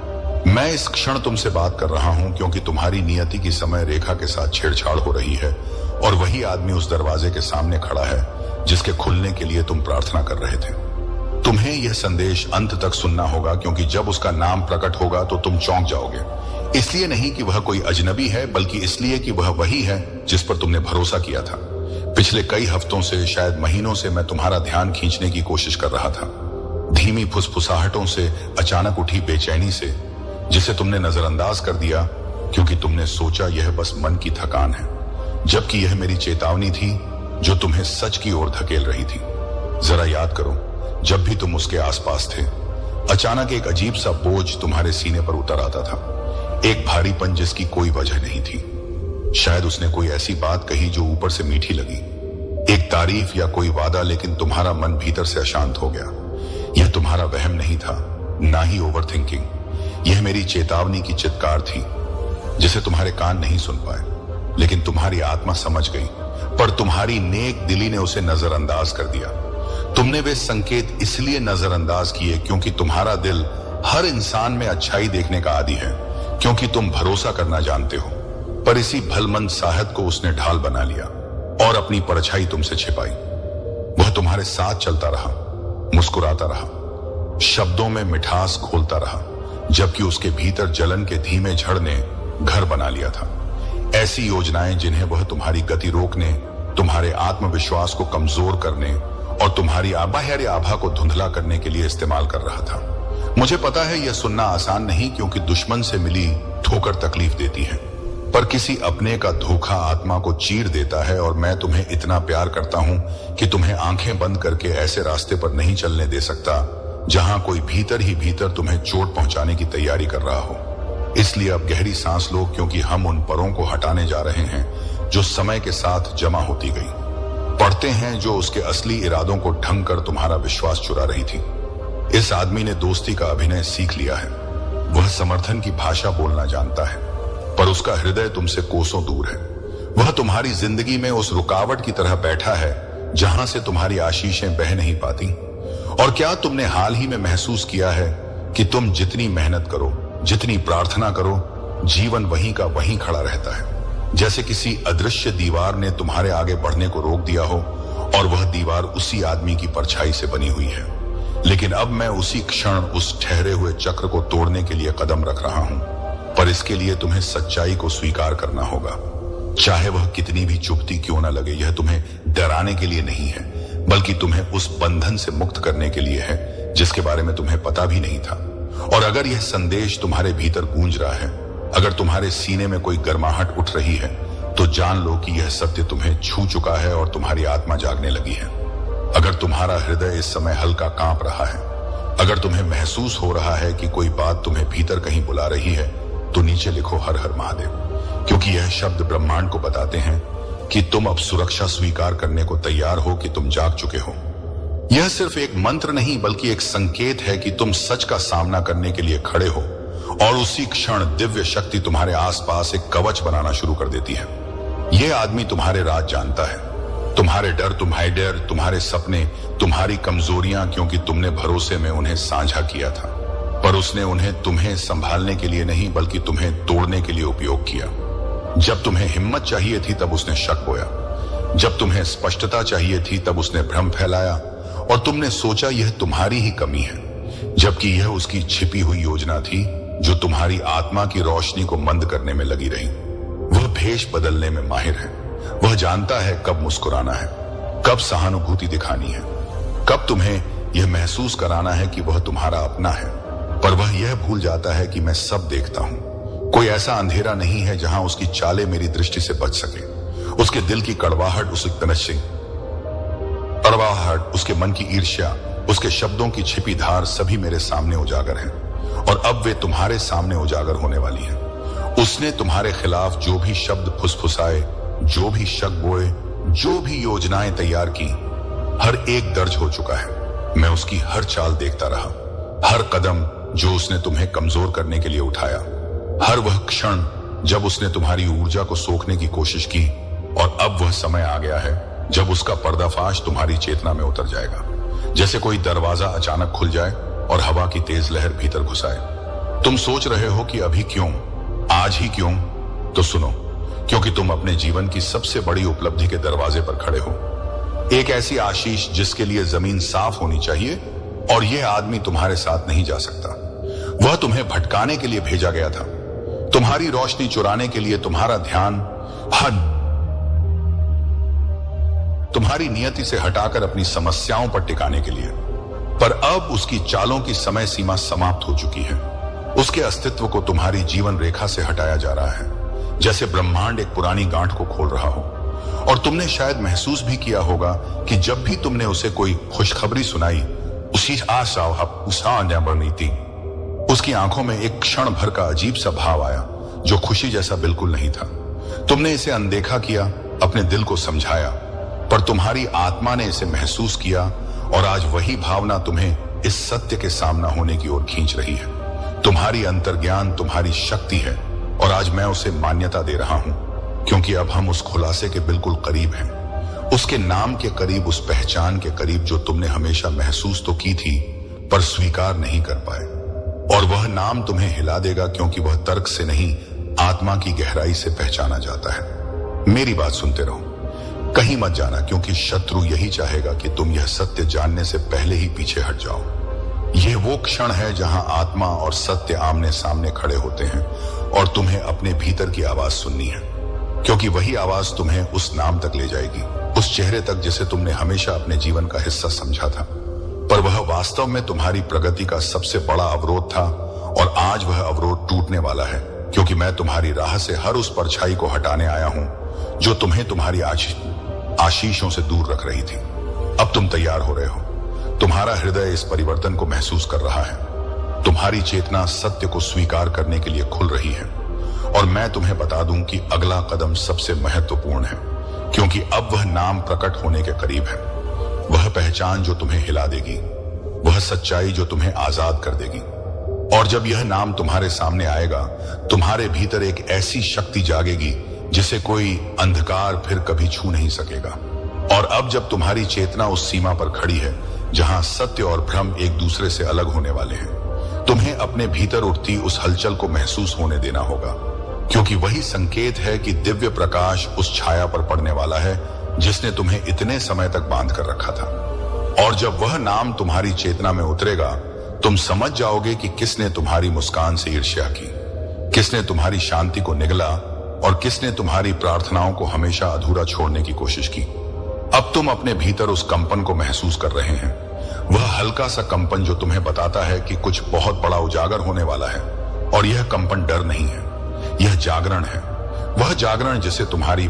मैं इस क्षण तुमसे बात कर रहा हूं क्योंकि तुम्हारी नियति की समय रेखा के साथ छेड़छाड़ हो रही है और वही आदमी उस दरवाजे के सामने खड़ा है जिसके खुलने के लिए तुम प्रार्थना कर रहे थे। तुम्हें यह संदेश अंत तक सुनना होगा, क्योंकि जब उसका नाम प्रकट होगा तो तुम चौंक जाओगे। इसलिए नहीं कि वह कोई अजनबी है, बल्कि इसलिए कि वह वही है जिस पर तुमने भरोसा किया था। पिछले कई हफ्तों से, शायद महीनों से, मैं तुम्हारा ध्यान खींचने की कोशिश कर रहा था। धीमी फुसफुसाहटों से, अचानक उठी बेचैनी से, जिसे तुमने नजरअंदाज कर दिया क्योंकि तुमने सोचा यह बस मन की थकान है, जबकि यह मेरी चेतावनी थी जो तुम्हें सच की ओर धकेल रही थी। जरा याद करो, जब भी तुम उसके आसपास थे, अचानक एक अजीब सा बोझ तुम्हारे सीने पर उतर आता था, एक भारीपन जिसकी कोई वजह नहीं थी। शायद उसने कोई ऐसी बात कही जो ऊपर से मीठी लगी, एक तारीफ या कोई वादा, लेकिन तुम्हारा मन भीतर से अशांत हो गया। यह तुम्हारा वहम नहीं था, ना ही ओवर थिंकिंग। यह मेरी चेतावनी की चित्कार थी, जिसे तुम्हारे कान नहीं सुन पाए, लेकिन तुम्हारी आत्मा समझ गई। पर तुम्हारी नेक दिली ने उसे नजरअंदाज कर दिया। तुमने वे संकेत इसलिए नजरअंदाज किए क्योंकि तुम्हारा दिल हर इंसान में अच्छाई देखने का आदी है, क्योंकि तुम भरोसा करना जानते हो। पर इसी भलमंद साहत को उसने ढाल बना लिया और अपनी परछाई तुमसे छिपाई। वह तुम्हारे साथ चलता रहा, मुस्कुराता रहा, शब्दों में मिठास घोलता रहा, जबकि उसके भीतर जलन के धीमे झड़ ने घर बना लिया था। ऐसी योजनाएं जिन्हें वह तुम्हारी गति रोकने, तुम्हारे आत्मविश्वास को कमजोर करने और तुम्हारी बाह्य आभा को धुंधला करने के लिए इस्तेमाल कर रहा था। मुझे पता है यह सुनना आसान नहीं, क्योंकि दुश्मन से मिली ठोकर तकलीफ देती है, पर किसी अपने का धोखा आत्मा को चीर देता है। और मैं तुम्हें इतना प्यार करता हूं कि तुम्हें आंखें बंद करके ऐसे रास्ते पर नहीं चलने दे सकता जहां कोई भीतर ही भीतर तुम्हें चोट पहुंचाने की तैयारी कर रहा हो। इसलिए अब गहरी सांस लो, क्योंकि हम उन परों को हटाने जा रहे हैं जो समय के साथ जमा होती गई। पढ़ते हैं जो उसके असली इरादों को ढंग कर तुम्हारा विश्वास चुरा रही थी। इस आदमी ने दोस्ती का अभिनय सीख लिया है। वह समर्थन की भाषा बोलना जानता है, पर उसका हृदय तुमसे कोसों दूर है। वह तुम्हारी जिंदगी में उस रुकावट की तरह बैठा है जहां से तुम्हारी आशीषें बह नहीं पाती। और क्या तुमने हाल ही में महसूस किया है कि तुम जितनी मेहनत करो, जितनी प्रार्थना करो, जीवन वहीं का वहीं खड़ा रहता है, जैसे किसी अदृश्य दीवार ने तुम्हारे आगे बढ़ने को रोक दिया हो और वह दीवार उसी आदमी की परछाई से बनी हुई है। लेकिन अब मैं उसी क्षण उस ठहरे हुए चक्र को तोड़ने के लिए कदम रख रहा हूं, पर इसके लिए तुम्हें सच्चाई को स्वीकार करना होगा, चाहे वह कितनी भी चुभती क्यों न लगे। यह तुम्हें डराने के लिए नहीं है, बल्कि तुम्हें उस बंधन से मुक्त करने के लिए है जिसके बारे में तुम्हें पता भी नहीं था। और अगर यह संदेश तुम्हारे भीतर गूंज रहा है, अगर तुम्हारे सीने में कोई गर्माहट उठ रही है, तो जान लो कि यह सत्य तुम्हें छू चुका है और तुम्हारी आत्मा जागने लगी है। अगर तुम्हारा हृदय इस समय हल्का कांप रहा है, अगर तुम्हें महसूस हो रहा है कि कोई बात तुम्हें भीतर कहीं बुला रही है, तो नीचे लिखो हर हर महादेव, क्योंकि यह शब्द ब्रह्मांड को बताते हैं कि तुम अब सुरक्षा स्वीकार करने को तैयार हो, कि तुम जाग चुके हो। यह सिर्फ एक मंत्र नहीं, बल्कि एक संकेत है कि तुम सच का सामना करने के लिए खड़े हो। और उसी क्षण दिव्य शक्ति तुम्हारे आसपास एक कवच बनाना शुरू कर देती है। यह आदमी तुम्हारे राज जानता है, तुम्हारे डर, तुम्हारे सपने, तुम्हारी कमजोरियां, क्योंकि तुमने भरोसे में उन्हें साझा किया था। पर उसने उन्हें तुम्हें संभालने के लिए नहीं, बल्कि तुम्हें तोड़ने के लिए उपयोग किया। जब तुम्हें हिम्मत चाहिए थी, तब उसने शक बोया। जब तुम्हें स्पष्टता चाहिए थी, तब उसने भ्रम फैलाया। और तुमने सोचा यह तुम्हारी ही कमी है, जबकि यह उसकी छिपी हुई योजना थी जो तुम्हारी आत्मा की रोशनी को मंद करने में लगी रही। वह भेष बदलने में माहिर है। वह जानता है कब मुस्कुराना है, कब सहानुभूति दिखानी है, कब तुम्हें यह महसूस कराना है कि वह तुम्हारा अपना है। पर वह यह भूल जाता है कि मैं सब देखता हूं। कोई ऐसा अंधेरा नहीं है जहां उसकी चालें मेरी दृष्टि से बच सके। उसके दिल की कड़वाहट, उसके मन की ईर्ष्या, उसके शब्दों की छिपी धार सभी मेरे सामने उजागर हैं, और अब वे तुम्हारे सामने उजागर होने वाली हैं। उसने तुम्हारे खिलाफ जो भी शब्द फुसफुसाए, जो भी शक बोए, जो भी योजनाएं तैयार की, हर एक दर्ज हो चुका है। मैं उसकी हर चाल देखता रहा, हर कदम जो उसने तुम्हें कमजोर करने के लिए उठाया, हर वह क्षण जब उसने तुम्हारी ऊर्जा को सोखने की कोशिश की। और अब वह समय आ गया है जब उसका पर्दाफाश तुम्हारी चेतना में उतर जाएगा, जैसे कोई दरवाजा अचानक खुल जाए और हवा की तेज लहर भीतर घुसाए। तुम सोच रहे हो कि अभी क्यों, आज ही क्यों? तो सुनो, क्योंकि तुम अपने जीवन की सबसे बड़ी उपलब्धि के दरवाजे पर खड़े हो। एक ऐसी आशीष जिसके लिए जमीन साफ होनी चाहिए, और यह आदमी तुम्हारे साथ नहीं जा सकता। वह तुम्हें भटकाने के लिए भेजा गया था, तुम्हारी रोशनी चुराने के लिए, तुम्हारा ध्यान तुम्हारी नियति से हटाकर अपनी समस्याओं पर टिकाने के लिए। पर अब उसकी चालों की समय सीमा समाप्त हो चुकी है। उसके अस्तित्व को तुम्हारी जीवन रेखा से हटाया जा रहा है, जैसे ब्रह्मांड एक पुरानी गांठ को खोल रहा हो। और तुमने शायद महसूस भी किया होगा कि जब भी तुमने उसे कोई खुशखबरी सुनाई, उसकी आंखों में एक क्षण भर का अजीब सा भाव आया, जो खुशी जैसा बिल्कुल नहीं था। तुमने इसे अनदेखा किया, अपने दिल को समझाया, पर तुम्हारी आत्मा ने इसे महसूस किया और आज वही भावना तुम्हें इस सत्य के सामना होने की ओर खींच रही है। तुम्हारी अंतर्ज्ञान तुम्हारी शक्ति है और आज मैं उसे मान्यता दे रहा हूं, क्योंकि अब हम उस खुलासे के बिल्कुल करीब हैं, उसके नाम के करीब, उस पहचान के करीब जो तुमने हमेशा महसूस तो की थी पर स्वीकार नहीं कर पाए। और वह नाम तुम्हें हिला देगा, क्योंकि वह तर्क से नहीं आत्मा की गहराई से पहचाना जाता है। मेरी बात सुनते रहो, कहीं मत जाना, क्योंकि शत्रु यही चाहेगा कि तुम यह सत्य जानने से पहले ही पीछे हट जाओ। यह वो क्षण है जहां आत्मा और सत्य आमने सामने खड़े होते हैं और तुम्हें अपने भीतर की आवाज सुननी है, क्योंकि वही आवाज तुम्हें उस नाम तक ले जाएगी, उस चेहरे तक जिसे तुमने हमेशा अपने जीवन का हिस्सा समझा था, पर वह वास्तव में तुम्हारी प्रगति का सबसे बड़ा अवरोध था। और आज वह अवरोध टूटने वाला है, क्योंकि मैं तुम्हारी राह से हर उस परछाई को हटाने आया हूं जो तुम्हें तुम्हारी आशीषों से दूर रख रही थी। अब तुम तैयार हो रहे हो, तुम्हारा हृदय इस परिवर्तन को महसूस कर रहा है, तुम्हारी चेतना सत्य को स्वीकार करने के लिए खुल रही है। और मैं तुम्हें बता दूं कि अगला कदम सबसे महत्वपूर्ण है, क्योंकि अब वह नाम प्रकट होने के करीब है। वह पहचान जो तुम्हें हिला देगी, वह सच्चाई जो तुम्हें आजाद कर देगी। और जब यह नाम तुम्हारे सामने आएगा, तुम्हारे भीतर एक ऐसी शक्ति जागेगी जिसे कोई अंधकार फिर कभी छू नहीं सकेगा। और अब जब तुम्हारी चेतना उस सीमा पर खड़ी है जहां सत्य और भ्रम एक दूसरे से अलग होने वाले हैं, तुम्हें अपने भीतर उठती उस हलचल को महसूस होने देना होगा, क्योंकि वही संकेत है कि दिव्य प्रकाश उस छाया पर पड़ने वाला है जिसने तुम्हें इतने समय तक बांध कर रखा था। और जब वह नाम तुम्हारी चेतना में उतरेगा, तुम समझ जाओगे कि किसने तुम्हारी मुस्कान से ईर्ष्या की, किसने तुम्हारी शांति को निगला और किसने तुम्हारी प्रार्थनाओं को हमेशा अधूरा छोड़ने की कोशिश की। अब तुम अपने भीतर उस कंपन को महसूस कर रहे हैं, वह हल्का सा कंपन जो तुम्हें बताता है कि कुछ बहुत बड़ा उजागर होने वाला है। और यह कंपन डर नहीं है, यह जागरण है, वह जागरण जिसे तुम्हारी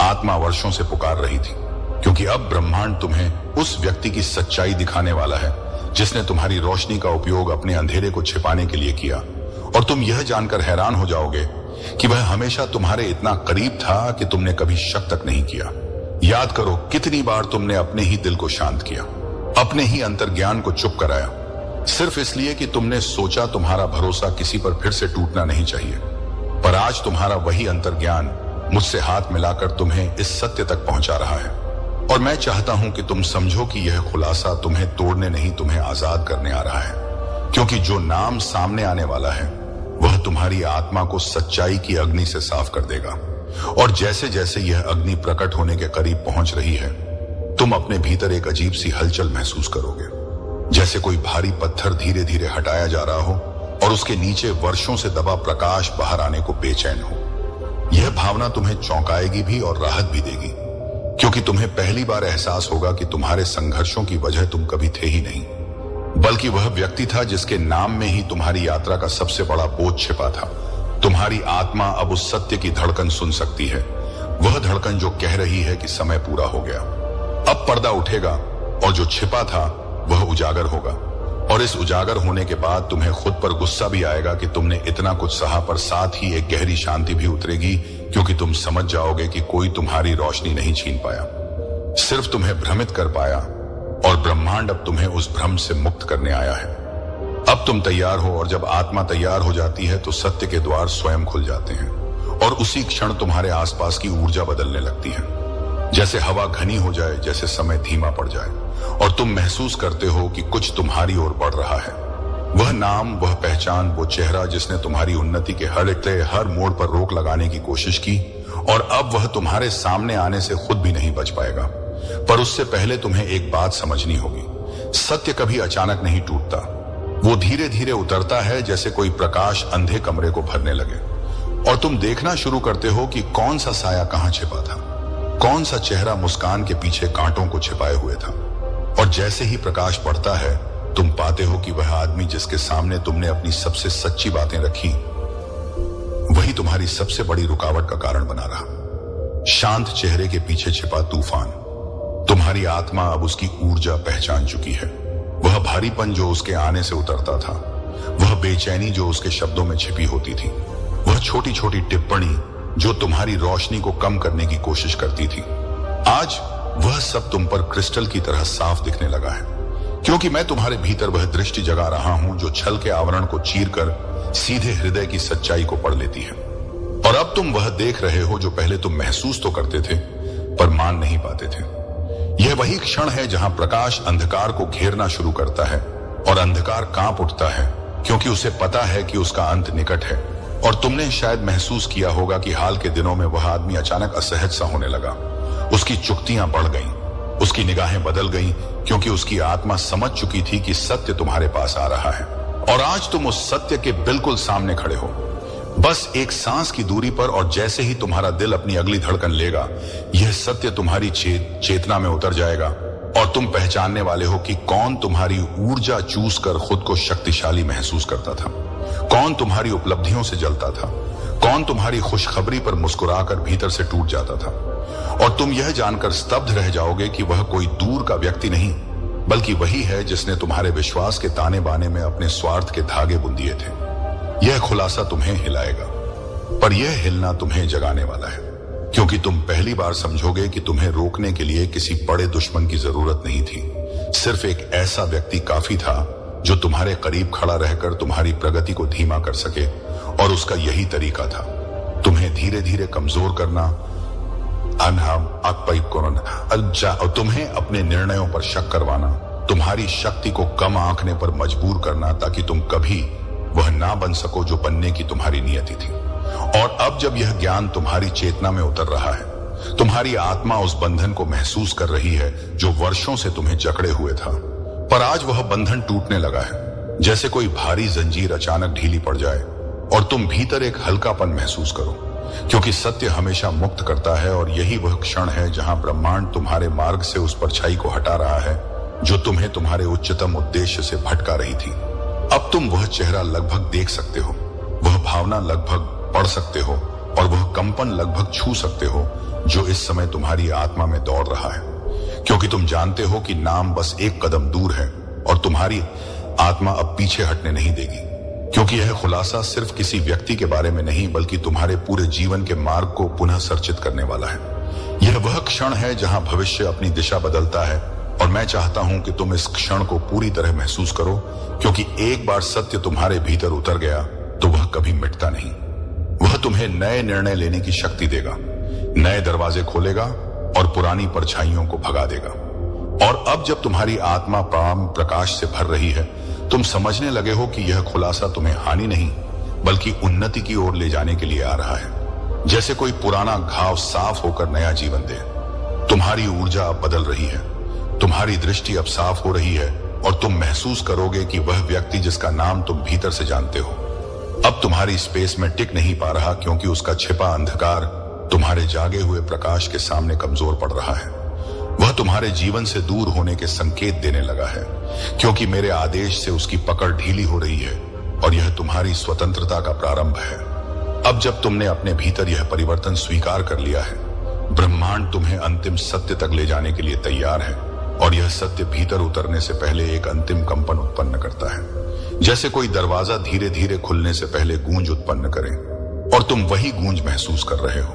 आत्मा वर्षों से पुकार रही थी, क्योंकि अब ब्रह्मांड तुम्हें उस व्यक्ति की सच्चाई दिखाने वाला है जिसने तुम्हारी रोशनी का उपयोग अपने अंधेरे को छिपाने के लिए किया। और तुम यह जानकर हैरान हो जाओगे कि वह हमेशा तुम्हारे इतना करीब था कि तुमने कभी शक तक नहीं किया। याद करो कितनी बार तुमने अपने ही दिल को शांत किया, अपने ही अंतर्ज्ञान को चुप कराया, सिर्फ इसलिए कि तुमने सोचा तुम्हारा भरोसा किसी पर फिर से टूटना नहीं चाहिए। पर आज तुम्हारा वही अंतर्ज्ञान मुझसे हाथ मिलाकर तुम्हें इस सत्य तक पहुंचा रहा है। और मैं चाहता हूं कि तुम समझो कि यह खुलासा तुम्हें तोड़ने नहीं, तुम्हें आजाद करने आ रहा है, क्योंकि जो नाम सामने आने वाला है वह तुम्हारी आत्मा को सच्चाई की अग्नि से साफ कर देगा। और जैसे जैसे यह अग्नि प्रकट होने के करीब पहुंच रही है, तुम अपने भीतर एक अजीब सी हलचल महसूस करोगे, जैसे कोई भारी पत्थर धीरे धीरे हटाया जा रहा हो और उसके नीचे वर्षों से दबा प्रकाश बाहर आने को बेचैन हो। यह भावना तुम्हें चौंकाएगी भी और राहत भी देगी, क्योंकि तुम्हें पहली बार एहसास होगा कि तुम्हारे संघर्षों की वजह तुम कभी थे ही नहीं, बल्कि वह व्यक्ति था जिसके नाम में ही तुम्हारी यात्रा का सबसे बड़ा बोझ छिपा था। तुम्हारी आत्मा अब उस सत्य की धड़कन सुन सकती है, वह धड़कन जो कह रही है कि समय पूरा हो गया। अब पर्दा उठेगा और जो छिपा था वह उजागर होगा। और इस उजागर होने के बाद तुम्हें खुद पर गुस्सा भी आएगा कि तुमने इतना कुछ सहा, पर साथ ही एक गहरी शांति भी उतरेगी, क्योंकि तुम समझ जाओगे कि कोई तुम्हारी रोशनी नहीं छीन पाया, सिर्फ तुम्हें भ्रमित कर पाया। और ब्रह्मांड अब तुम्हें उस भ्रम से मुक्त करने आया है। अब तुम तैयार हो, और जब आत्मा तैयार हो जाती है तो सत्य के द्वार स्वयं खुल जाते हैं और उसी क्षण तुम्हारे आसपास की ऊर्जा बदलने लगती है, जैसे हवा घनी हो जाए, जैसे समय धीमा पड़ जाए, और तुम महसूस करते हो कि कुछ तुम्हारी ओर बढ़ रहा है। वह नाम, वह पहचान, वो चेहरा जिसने तुम्हारी उन्नति के हर मोड़ पर रोक लगाने की कोशिश की, और अब वह तुम्हारे सामने आने से खुद भी नहीं बच पाएगा। पर उससे पहले तुम्हें एक बात समझनी होगी, सत्य कभी अचानक नहीं टूटता, वो धीरे धीरे उतरता है, जैसे कोई प्रकाश अंधे कमरे को भरने लगे। और तुम देखना शुरू करते हो कि कौन सा साया कहां छिपा था, कौन सा चेहरा मुस्कान के पीछे कांटों को छिपाए हुए था। और जैसे ही प्रकाश बढ़ता है, तुम पाते हो कि वह आदमी जिसके सामने तुमने अपनी सबसे सच्ची बातें रखी, वही तुम्हारी सबसे बड़ी रुकावट का कारण बना रहा। शांत चेहरे के पीछे छिपा तूफान, तुम्हारी आत्मा अब उसकी ऊर्जा पहचान चुकी है। वह भारीपन जो उसके आने से उतरता था, वह बेचैनी जो उसके शब्दों में छिपी होती थी, वह छोटी छोटी टिप्पणी जो तुम्हारी रोशनी को कम करने की कोशिश करती थी, आज वह सब तुम पर क्रिस्टल की तरह साफ दिखने लगा है, क्योंकि मैं तुम्हारे भीतर वह दृष्टि जगा रहा हूं जो छल के आवरण को चीरकर सीधे हृदय की सच्चाई को पढ़ लेती है। और अब तुम वह देख रहे हो जो पहले तुम महसूस तो करते थे पर मान नहीं पाते थे। यह वही क्षण है जहां प्रकाश अंधकार को घेरना शुरू करता है और अंधकार कांप उठता है, क्योंकि उसे पता है कि उसका अंत निकट है। और तुमने शायद महसूस किया होगा कि हाल के दिनों में वह आदमी अचानक असहज सा होने लगा। उसकी चुक्तियां बढ़ गईं, उसकी निगाहें बदल गईं, क्योंकि उसकी आत्मा समझ चुकी थी कि सत्य तुम्हारे पास आ रहा है। और आज तुम उस सत्य के बिल्कुल सामने खड़े हो, बस एक सांस की दूरी पर। और जैसे ही तुम्हारा दिल अपनी अगली धड़कन लेगा, यह सत्य तुम्हारी चेतना में उतर जाएगा और तुम पहचानने वाले हो कि कौन तुम्हारी ऊर्जा चूस कर खुद को शक्तिशाली महसूस करता था, कौन तुम्हारी उपलब्धियों से जलता था, कौन तुम्हारी खुशखबरी पर मुस्कुराकर भीतर से टूट जाता था। और तुम यह जानकर स्तब्ध रह जाओगे कि वह कोई दूर का व्यक्ति नहीं, बल्कि वही है जिसने तुम्हारे विश्वास के ताने बाने में अपने स्वार्थ के धागे बुन दिए थे। यह खुलासा तुम्हें हिलाएगा, पर यह हिलना तुम्हें जगाने वाला है, क्योंकि तुम पहली बार समझोगे कि तुम्हें रोकने के लिए किसी बड़े दुश्मन की जरूरत नहीं थी। सिर्फ एक ऐसा व्यक्ति काफी था जो तुम्हारे करीब खड़ा रहकर तुम्हारी प्रगति को धीमा कर सके। और उसका यही तरीका था, तुम्हें धीरे धीरे कमजोर करना, और तुम्हें अपने निर्णयों पर शक करवाना, तुम्हारी शक्ति को कम आंकने पर मजबूर करना, ताकि तुम कभी वह ना बन सको जो बनने की तुम्हारी नियति थी। और अब जब यह ज्ञान तुम्हारी चेतना में उतर रहा है, तुम्हारी आत्मा उस बंधन को महसूस कर रही है जो वर्षों से तुम्हें जकड़े हुए था। पर आज वह बंधन टूटने लगा है, जैसे कोई भारी जंजीर अचानक ढीली पड़ जाए और तुम भीतर एक हल्कापन महसूस करो, क्योंकि सत्य हमेशा मुक्त करता है। और यही वह क्षण है जहां ब्रह्मांड तुम्हारे मार्ग से उस परछाई को हटा रहा है जो तुम्हें तुम्हारे उच्चतम उद्देश्य से भटका रही थी। अब तुम वह चेहरा लगभग देख सकते हो, वह भावना लगभग पढ़ सकते हो, और वह कंपन लगभग छू सकते हो जो इस समय तुम्हारी आत्मा में दौड़ रहा है, क्योंकि तुम जानते हो कि नाम बस एक कदम दूर है और तुम्हारी आत्मा अब पीछे हटने नहीं देगी, क्योंकि यह खुलासा सिर्फ किसी व्यक्ति के बारे में नहीं, बल्कि तुम्हारे पूरे जीवन के मार्ग को पुनः संरचित करने वाला है। यह वह क्षण है जहां भविष्य अपनी दिशा बदलता है, और मैं चाहता हूं कि तुम इस क्षण को पूरी तरह महसूस करो, क्योंकि एक बार सत्य तुम्हारे भीतर उतर गया तो वह कभी मिटता नहीं। वह तुम्हें नए निर्णय लेने की शक्ति देगा, नए दरवाजे खोलेगा और पुरानी परछाइयों को भगा देगा। और अब जब तुम्हारी आत्मा प्राण प्रकाश से भर रही है, तुम समझने लगे हो कि यह खुलासा तुम्हें हानि नहीं बल्कि उन्नति की ओर ले जाने के लिए आ रहा है। जैसे कोई पुराना घाव साफ होकर नया जीवन दे। तुम्हारी ऊर्जा अब बदल रही है, तुम्हारी दृष्टि अब साफ हो रही है, और तुम महसूस करोगे कि वह व्यक्ति जिसका नाम तुम भीतर से जानते हो अब तुम्हारी स्पेस में टिक नहीं पा रहा, क्योंकि उसका छिपा अंधकार तुम्हारे जागे हुए प्रकाश के सामने कमजोर पड़ रहा है। वह तुम्हारे जीवन से दूर होने के संकेत देने लगा है, क्योंकि मेरे आदेश से उसकी पकड़ ढीली हो रही है, और यह तुम्हारी स्वतंत्रता का प्रारंभ है। अब जब तुमने अपने भीतर यह परिवर्तन स्वीकार कर लिया है, ब्रह्मांड तुम्हें अंतिम सत्य तक ले जाने के लिए तैयार है। और यह सत्य भीतर उतरने से पहले एक अंतिम कंपन उत्पन्न करता है, जैसे कोई दरवाजा धीरे धीरे खुलने से पहले गूंज उत्पन्न करे। और तुम वही गूंज महसूस कर रहे हो,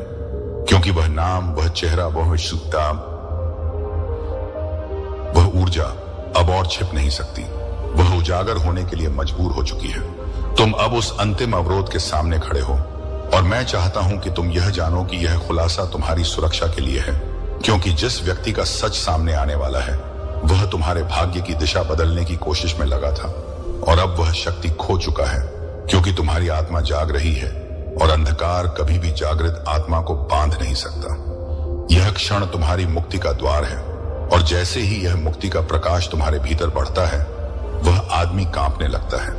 क्योंकि वह नाम, वह चेहरा, वह शुद्धता, वह ऊर्जा अब और छिप नहीं सकती। वह उजागर होने के लिए मजबूर हो चुकी है। तुम अब उस अंतिम अवरोध के सामने खड़े हो, और मैं चाहता हूं कि तुम यह जानो कि यह खुलासा तुम्हारी सुरक्षा के लिए है, क्योंकि जिस व्यक्ति का सच सामने आने वाला है वह तुम्हारे भाग्य की दिशा बदलने की कोशिश में लगा था, और अब वह शक्ति खो चुका है, क्योंकि तुम्हारी आत्मा जाग रही है, और अंधकार कभी भी जागृत आत्मा को बांध नहीं सकता। यह क्षण तुम्हारी मुक्ति का द्वार है, और जैसे ही यह मुक्ति का प्रकाश तुम्हारे भीतर बढ़ता है, वह आदमी कांपने लगता है,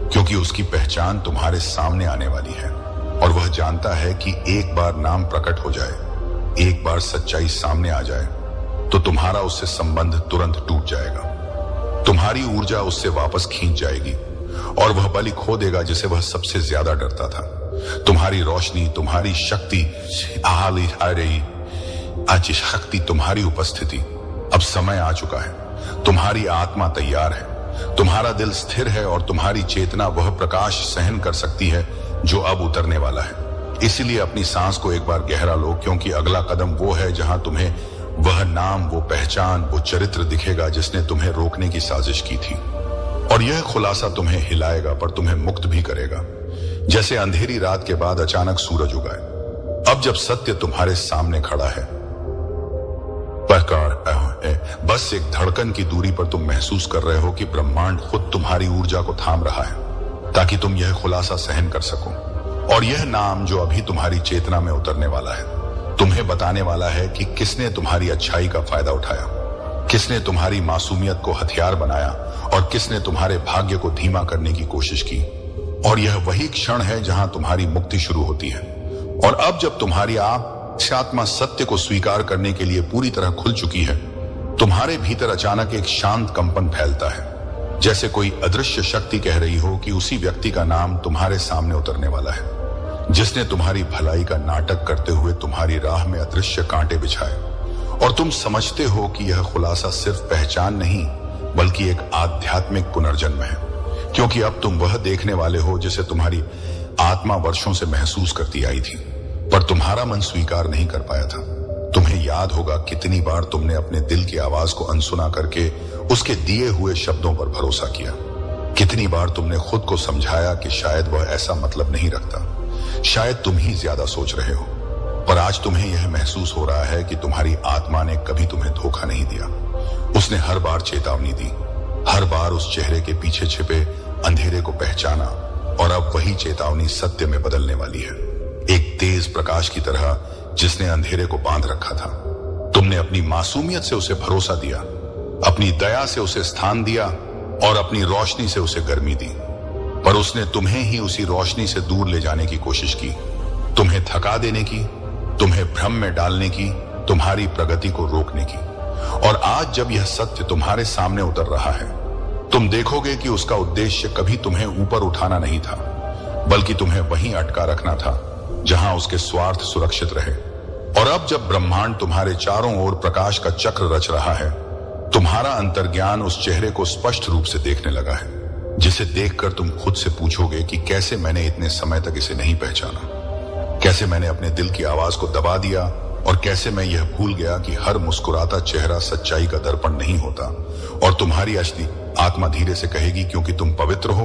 क्योंकि उसकी पहचान तुम्हारे सामने आने वाली है। और वह जानता है कि एक बार नाम प्रकट हो जाए, एक बार सच्चाई सामने आ जाए, तो तुम्हारा उससे संबंध तुरंत टूट जाएगा। तुम्हारी ऊर्जा उससे वापस खींच जाएगी, और वह बलि खो देगा जिसे वह सबसे ज्यादा डरता था। तुम्हारी रोशनी, तुम्हारी शक्ति, शक्ति, तुम्हारी उपस्थिति, अब समय आ चुका है। तुम्हारी आत्मा तैयार है, तुम्हारा दिल स्थिर है, और तुम्हारी चेतना वह प्रकाश सहन कर सकती है जो अब उतरने वाला है। इसीलिए अपनी सांस को एक बार गहरा लो, क्योंकि अगला कदम वो है जहां तुम्हें वह नाम, वो पहचान, वो चरित्र दिखेगा जिसने तुम्हें रोकने की साजिश की थी। और यह खुलासा तुम्हें हिलाएगा पर तुम्हें मुक्त भी करेगा, जैसे अंधेरी रात के बाद अचानक सूरज उगाए। अब जब सत्य तुम्हारे सामने खड़ा है, बस एक धड़कन की दूरी पर तुम महसूस कर रहे हो कि ब्रह्मांड खुद तुम्हारी ऊर्जा को थाम रहा है ताकि तुम यह खुलासा सहन कर सको। और यह नाम जो अभी तुम्हारी चेतना में उतरने वाला है, तुम्हें बताने वाला है कि किसने तुम्हारी अच्छाई का फायदा उठाया, किसने तुम्हारी मासूमियत को हथियार बनाया और किसने तुम्हारे भाग्य को धीमा करने की कोशिश की। और यह वही क्षण है जहां तुम्हारी मुक्ति शुरू होती है। और अब जब तुम्हारी आत्मा सत्य को स्वीकार करने के लिए पूरी तरह खुल चुकी है, तुम्हारे भीतर अचानक एक शांत कंपन फैलता है, जैसे कोई अदृश्य शक्ति कह रही हो कि उसी व्यक्ति का नाम तुम्हारे सामने उतरने वाला है जिसने तुम्हारी भलाई का नाटक करते हुए तुम्हारी राह में अदृश्य कांटे बिछाए। और तुम समझते हो कि यह खुलासा सिर्फ पहचान नहीं बल्कि एक आध्यात्मिक पुनर्जन्म है, क्योंकि अब तुम वह देखने वाले हो जिसे तुम्हारी आत्मा वर्षों से महसूस करती आई थी पर तुम्हारा मन स्वीकार नहीं कर पाया था। तुम्हें याद होगा कितनी बार तुमने अपने दिल की आवाज को अनसुना करके उसके दिए हुए शब्दों पर भरोसा किया। कितनी बार तुमने खुद को समझाया कि शायद वह ऐसा मतलब नहीं रखता, शायद तुम ही ज्यादा सोच रहे हो। पर आज तुम्हें यह महसूस हो रहा है कि तुम्हारी आत्मा ने कभी तुम्हें धोखा नहीं दिया। उसने हर बार चेतावनी दी, हर बार उस चेहरे के पीछे छिपे अंधेरे को पहचाना और अब वही चेतावनी सत्य में बदलने वाली है, एक तेज प्रकाश की तरह जिसने अंधेरे को बांध रखा था। तुमने अपनी मासूमियत से उसे भरोसा दिया, अपनी दया से उसे स्थान दिया और अपनी रोशनी से उसे गर्मी दी, पर उसने तुम्हें ही उसी रोशनी से दूर ले जाने की कोशिश की, तुम्हें थका देने की, तुम्हें भ्रम में डालने की, तुम्हारी प्रगति को रोकने की। और आज जब यह सत्य तुम्हारे सामने उतर रहा है, तुम देखोगे कि उसका उद्देश्य कभी तुम्हें ऊपर उठाना नहीं था बल्कि तुम्हें वहीं अटका रखना था जहां उसके स्वार्थ सुरक्षित रहे। और अब जब ब्रह्मांड तुम्हारे चारों ओर प्रकाश का चक्र रच रहा है, तुम्हारा अंतर्ज्ञान उस चेहरे को स्पष्ट रूप से देखने लगा है, जिसे देखकर तुम खुद से पूछोगे कि कैसे मैंने इतने समय तक इसे नहीं पहचाना, कैसे मैंने अपने दिल की आवाज को दबा दिया और कैसे मैं यह भूल गया कि हर मुस्कुराता चेहरा सच्चाई का दर्पण नहीं होता। और तुम्हारी असली आत्मा धीरे से कहेगी, क्योंकि तुम पवित्र हो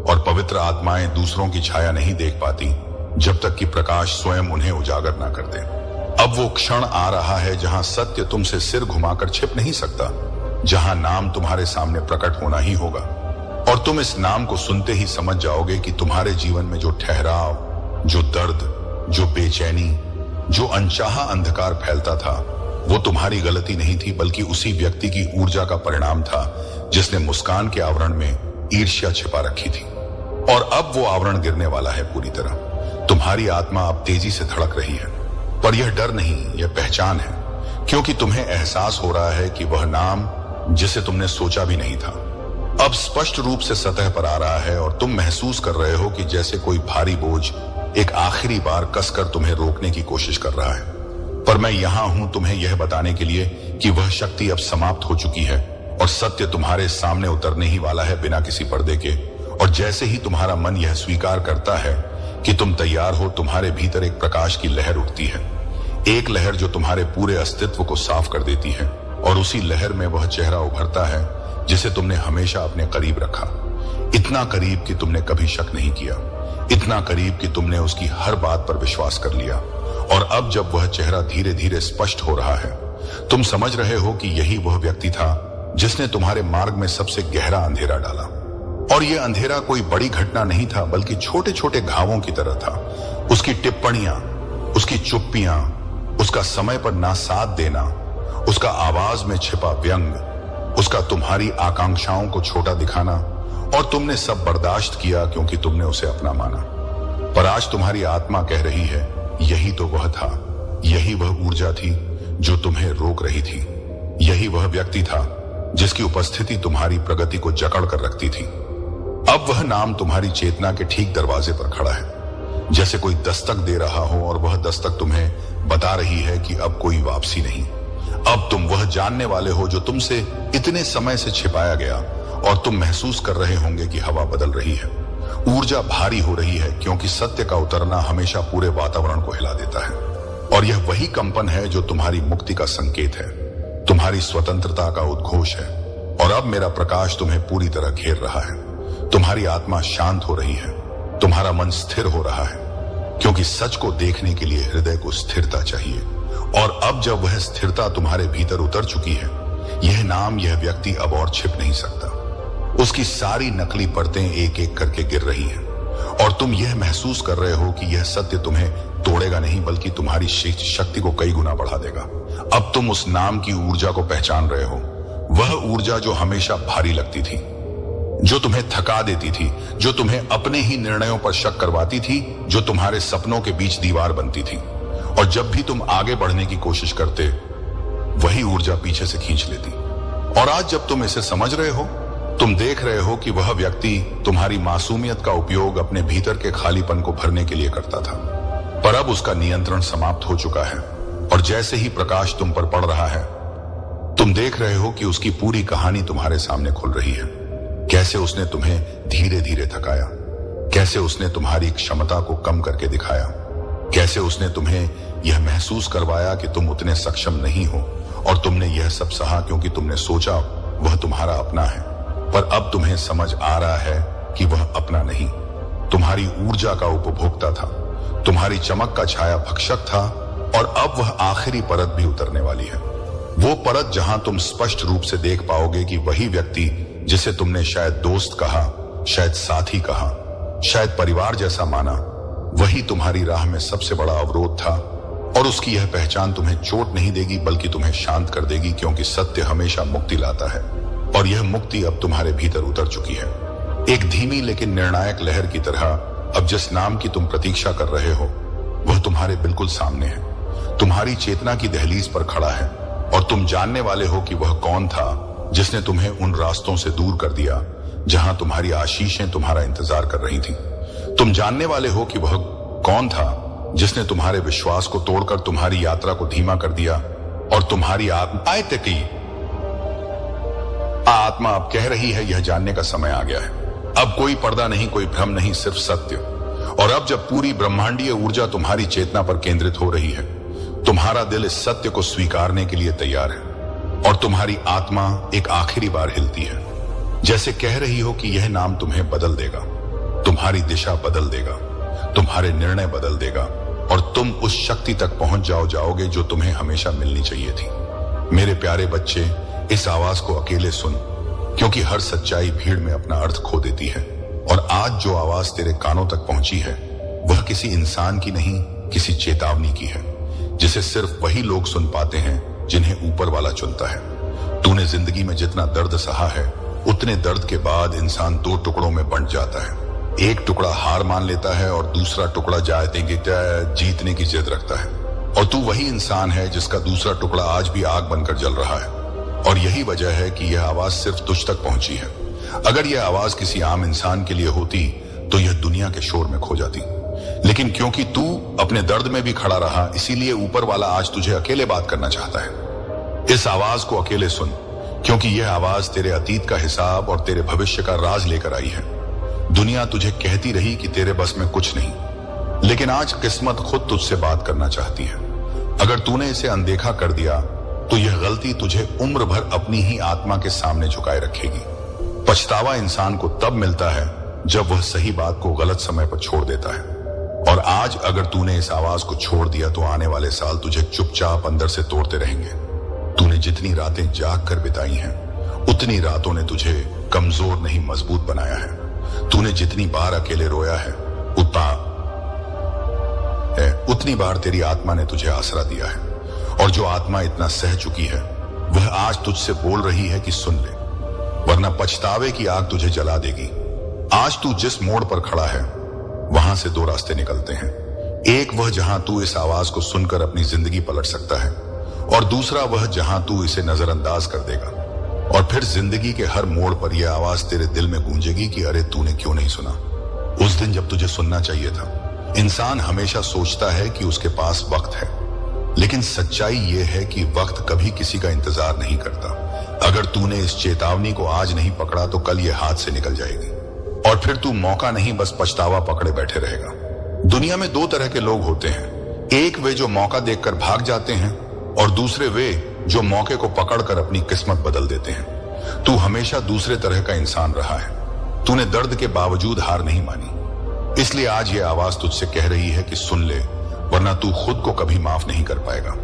और पवित्र आत्माएं दूसरों की छाया नहीं देख पाती जब तक कि प्रकाश स्वयं उन्हें उजागर ना कर दे। अब वो क्षण आ रहा है जहां सत्य तुमसे सिर घुमाकर छिप नहीं सकता, जहां नाम तुम्हारे सामने प्रकट होना ही होगा। और तुम इस नाम को सुनते ही समझ जाओगे कि तुम्हारे जीवन में जो ठहराव, जो दर्द, जो बेचैनी, जो अनचाहा अंधकार फैलता था, वो तुम्हारी गलती नहीं थी बल्कि उसी व्यक्ति की ऊर्जा का परिणाम था जिसने मुस्कान के आवरण में ईर्ष्या छिपा रखी थी। और अब वो आवरण गिरने वाला है पूरी तरह। तुम्हारी आत्मा अब तेजी से धड़क रही है, पर यह डर नहीं, यह पहचान है, क्योंकि तुम्हें एहसास हो रहा है कि वह नाम जिसे तुमने सोचा भी नहीं था अब स्पष्ट रूप से सतह पर आ रहा है। और तुम महसूस कर रहे हो कि जैसे कोई भारी बोझ एक आखिरी बार कसकर तुम्हें रोकने की कोशिश कर रहा है। पर मैं यहां हूं तुम्हें यह बताने के लिए कि वह शक्ति अब समाप्त हो चुकी है और सत्य तुम्हारे सामने उतरने ही वाला है बिना किसी पर्दे के। और जैसे ही तुम्हारा मन यह स्वीकार करता है कि तुम तैयार हो, तुम्हारे भीतर एक प्रकाश की लहर उठती है, एक लहर जो तुम्हारे पूरे अस्तित्व को साफ कर देती है। और उसी लहर में वह चेहरा उभरता है जिसे तुमने हमेशा अपने करीब रखा, इतना करीब कि तुमने कभी शक नहीं किया, इतना करीब कि तुमने उसकी हर बात पर विश्वास कर लिया। और अब जब वह चेहरा धीरे धीरे स्पष्ट हो रहा है, तुम समझ रहे हो कि यही वह व्यक्ति था जिसने तुम्हारे मार्ग में सबसे गहरा अंधेरा डाला। और यह अंधेरा कोई बड़ी घटना नहीं था बल्कि छोटे छोटे घावों की तरह था। उसकी टिप्पणियां, उसकी चुप्पियां, उसका समय पर ना साथ देना, उसका आवाज में छिपा व्यंग, उसका तुम्हारी आकांक्षाओं को छोटा दिखाना। और तुमने सब बर्दाश्त किया क्योंकि तुमने उसे अपना माना। पर आज तुम्हारी आत्मा कह रही है, यही तो वह था, यही वह ऊर्जा थी जो तुम्हें रोक रही थी, यही वह व्यक्ति था जिसकी उपस्थिति तुम्हारी प्रगति को जकड़ कर रखती थी। अब वह नाम तुम्हारी चेतना के ठीक दरवाजे पर खड़ा है, जैसे कोई दस्तक दे रहा हो और वह दस्तक तुम्हें बता रही है कि अब कोई वापसी नहीं। अब तुम वह जानने वाले हो जो तुमसे इतने समय से छिपाया गया। और तुम महसूस कर रहे होंगे कि हवा बदल रही है, ऊर्जा भारी हो रही है, क्योंकि सत्य का उतरना हमेशा पूरे वातावरण को हिला देता है। और यह वही कंपन है जो तुम्हारी मुक्ति का संकेत है। तुम्हारी स्वतंत्रता का उद्घोष है। और अब मेरा प्रकाश तुम्हें पूरी तरह घेर रहा है। तुम्हारी आत्मा शांत हो रही है, तुम्हारा मन स्थिर हो रहा है, क्योंकि सच को देखने के लिए हृदय को स्थिरता चाहिए। और अब जब वह स्थिरता तुम्हारे भीतर उतर चुकी है, यह नाम, यह व्यक्ति अब और छिप नहीं सकता। उसकी सारी नकली परतें एक एक करके गिर रही हैं, और तुम यह महसूस कर रहे हो कि यह सत्य तुम्हें तोड़ेगा नहीं, बल्कि तुम्हारी शक्ति को कई गुना बढ़ा देगा। अब तुम उस नाम की ऊर्जा को पहचान रहे हो, वह ऊर्जा जो हमेशा भारी लगती थी, जो तुम्हें थका देती थी, जो तुम्हें अपने ही निर्णयों पर शक करवाती थी, जो तुम्हारे सपनों के बीच दीवार बनती थी। और जब भी तुम आगे बढ़ने की कोशिश करते, वही ऊर्जा पीछे से खींच लेती। और आज जब तुम इसे समझ रहे हो, तुम देख रहे हो कि वह व्यक्ति तुम्हारी मासूमियत का उपयोग अपने भीतर के खालीपन को भरने के लिए करता था, पर अब उसका नियंत्रण समाप्त हो चुका है। और जैसे ही प्रकाश तुम पर पड़ रहा है, तुम देख रहे हो कि उसकी पूरी कहानी तुम्हारे सामने खुल रही है। कैसे उसने तुम्हें धीरे धीरे थकाया, कैसे उसने तुम्हारी क्षमता को कम करके दिखाया, कैसे उसने तुम्हें यह महसूस करवाया कि तुम उतने सक्षम नहीं हो, और तुमने यह सब सहा क्योंकि तुमने सोचा वह तुम्हारा अपना है। पर अब तुम्हें समझ आ रहा है कि वह अपना नहीं, तुम्हारी ऊर्जा का उपभोक्ता था, तुम्हारी चमक का छाया भक्षक था। और अब वह आखिरी परत भी उतरने वाली है, वो परत जहां तुम स्पष्ट रूप से देख पाओगे कि वही व्यक्ति जिसे तुमने शायद दोस्त कहा, शायद साथी कहा, शायद परिवार जैसा माना, वही तुम्हारी राह में सबसे बड़ा अवरोध था। और उसकी यह पहचान तुम्हें चोट नहीं देगी, बल्कि तुम्हें शांत कर देगी, क्योंकि सत्य हमेशा मुक्ति लाता है। और यह मुक्ति अब तुम्हारे भीतर उतर चुकी है, एक धीमी लेकिन निर्णायक लहर की तरह। अब जिस नाम की तुम प्रतीक्षा कर रहे हो, वह तुम्हारे बिल्कुल सामने है, तुम्हारी चेतना की दहलीज पर खड़ा है। और तुम जानने वाले हो कि वह कौन था जिसने तुम्हें उन रास्तों से दूर कर दिया जहां तुम्हारी आशीषें तुम्हारा इंतजार कर रही थी। तुम जानने वाले हो कि वह कौन था जिसने तुम्हारे विश्वास को तोड़कर तुम्हारी यात्रा को धीमा कर दिया। और तुम्हारी आत्मा अब कह रही है, यह जानने का समय आ गया है। अब कोई पर्दा नहीं, कोई भ्रम नहीं, सिर्फ सत्य। और अब जब पूरी ब्रह्मांडीय ऊर्जा तुम्हारी चेतना पर केंद्रित हो रही है, तुम्हारा दिल इस सत्य को स्वीकारने के लिए तैयार है। और तुम्हारी आत्मा एक आखिरी बार हिलती है, जैसे कह रही हो कि यह नाम तुम्हें बदल देगा, तुम्हारी दिशा बदल देगा, तुम्हारे निर्णय बदल देगा, और तुम उस शक्ति तक पहुंच जाओगे जो तुम्हें हमेशा मिलनी चाहिए थी। मेरे प्यारे बच्चे, इस आवाज को अकेले सुन, क्योंकि हर सच्चाई भीड़ में अपना अर्थ खो देती है। और आज जो आवाज तेरे कानों तक पहुंची है, वह किसी इंसान की नहीं, किसी चेतावनी की है, जिसे सिर्फ वही लोग सुन पाते हैं जिन्हें ऊपर वाला चुनता है। तूने जिंदगी में जितना दर्द सहा है, उतने दर्द के बाद इंसान दो टुकड़ों में बंट जाता है। एक टुकड़ा हार मान लेता है और दूसरा टुकड़ा जीतने की जिद रखता है। और तू वही इंसान है जिसका दूसरा टुकड़ा आज भी आग बनकर जल रहा है। और यही वजह है कि यह आवाज सिर्फ तुझ तक पहुंची है। अगर यह आवाज किसी आम इंसान के लिए होती तो यह दुनिया के शोर में खो जाती, लेकिन क्योंकि तू अपने दर्द में भी खड़ा रहा, इसीलिए ऊपर वाला आज तुझे अकेले बात करना चाहता है। इस आवाज को अकेले सुन, क्योंकि यह आवाज तेरे अतीत का हिसाब और तेरे भविष्य का राज लेकर आई है। दुनिया तुझे कहती रही कि तेरे बस में कुछ नहीं, लेकिन आज किस्मत खुद तुझसे बात करना चाहती है। अगर तूने इसे अनदेखा कर दिया तो यह गलती तुझे उम्र भर अपनी ही आत्मा के सामने झुकाए रखेगी। पछतावा इंसान को तब मिलता है जब वह सही बात को गलत समय पर छोड़ देता है। और आज अगर तूने इस आवाज को छोड़ दिया तो आने वाले साल तुझे चुपचाप अंदर से तोड़ते रहेंगे। तूने जितनी रातें जाग कर बिताई हैं, उतनी रातों ने तुझे कमजोर नहीं मजबूत बनाया है। तूने जितनी बार अकेले रोया है, उतनी बार तेरी आत्मा ने तुझे आसरा दिया है। और जो आत्मा इतना सह चुकी है, वह आज तुझसे बोल रही है कि सुन ले, वरना पछतावे की आग तुझे जला देगी। आज तू जिस मोड़ पर खड़ा है, वहां से दो रास्ते निकलते हैं। एक वह जहां तू इस आवाज को सुनकर अपनी जिंदगी पलट सकता है, और दूसरा वह जहां तू इसे नजरअंदाज कर देगा। और फिर जिंदगी के हर मोड़ पर यह आवाज तेरे दिल में गूंजेगी कि अरे तूने क्यों नहीं सुना उस दिन जब तुझे सुनना चाहिए था। इंसान हमेशा सोचता है कि उसके पास वक्त है, लेकिन सच्चाई यह है कि वक्त कभी किसी का इंतजार नहीं करता। अगर तूने इस चेतावनी को आज नहीं पकड़ा तो कल यह हाथ से निकल जाएगी, और फिर तू मौका नहीं बस पछतावा पकड़े बैठे रहेगा। दुनिया में दो तरह के लोग होते हैं, एक वे जो मौका देखकर भाग जाते हैं, और दूसरे वे जो मौके को पकड़कर अपनी किस्मत बदल देते हैं। तू हमेशा दूसरे तरह का इंसान रहा है। तूने दर्द के बावजूद हार नहीं मानी, इसलिए आज ये आवाज तुझसे कह रही है कि सुन ले, वरना तू खुद को कभी माफ नहीं कर पाएगा।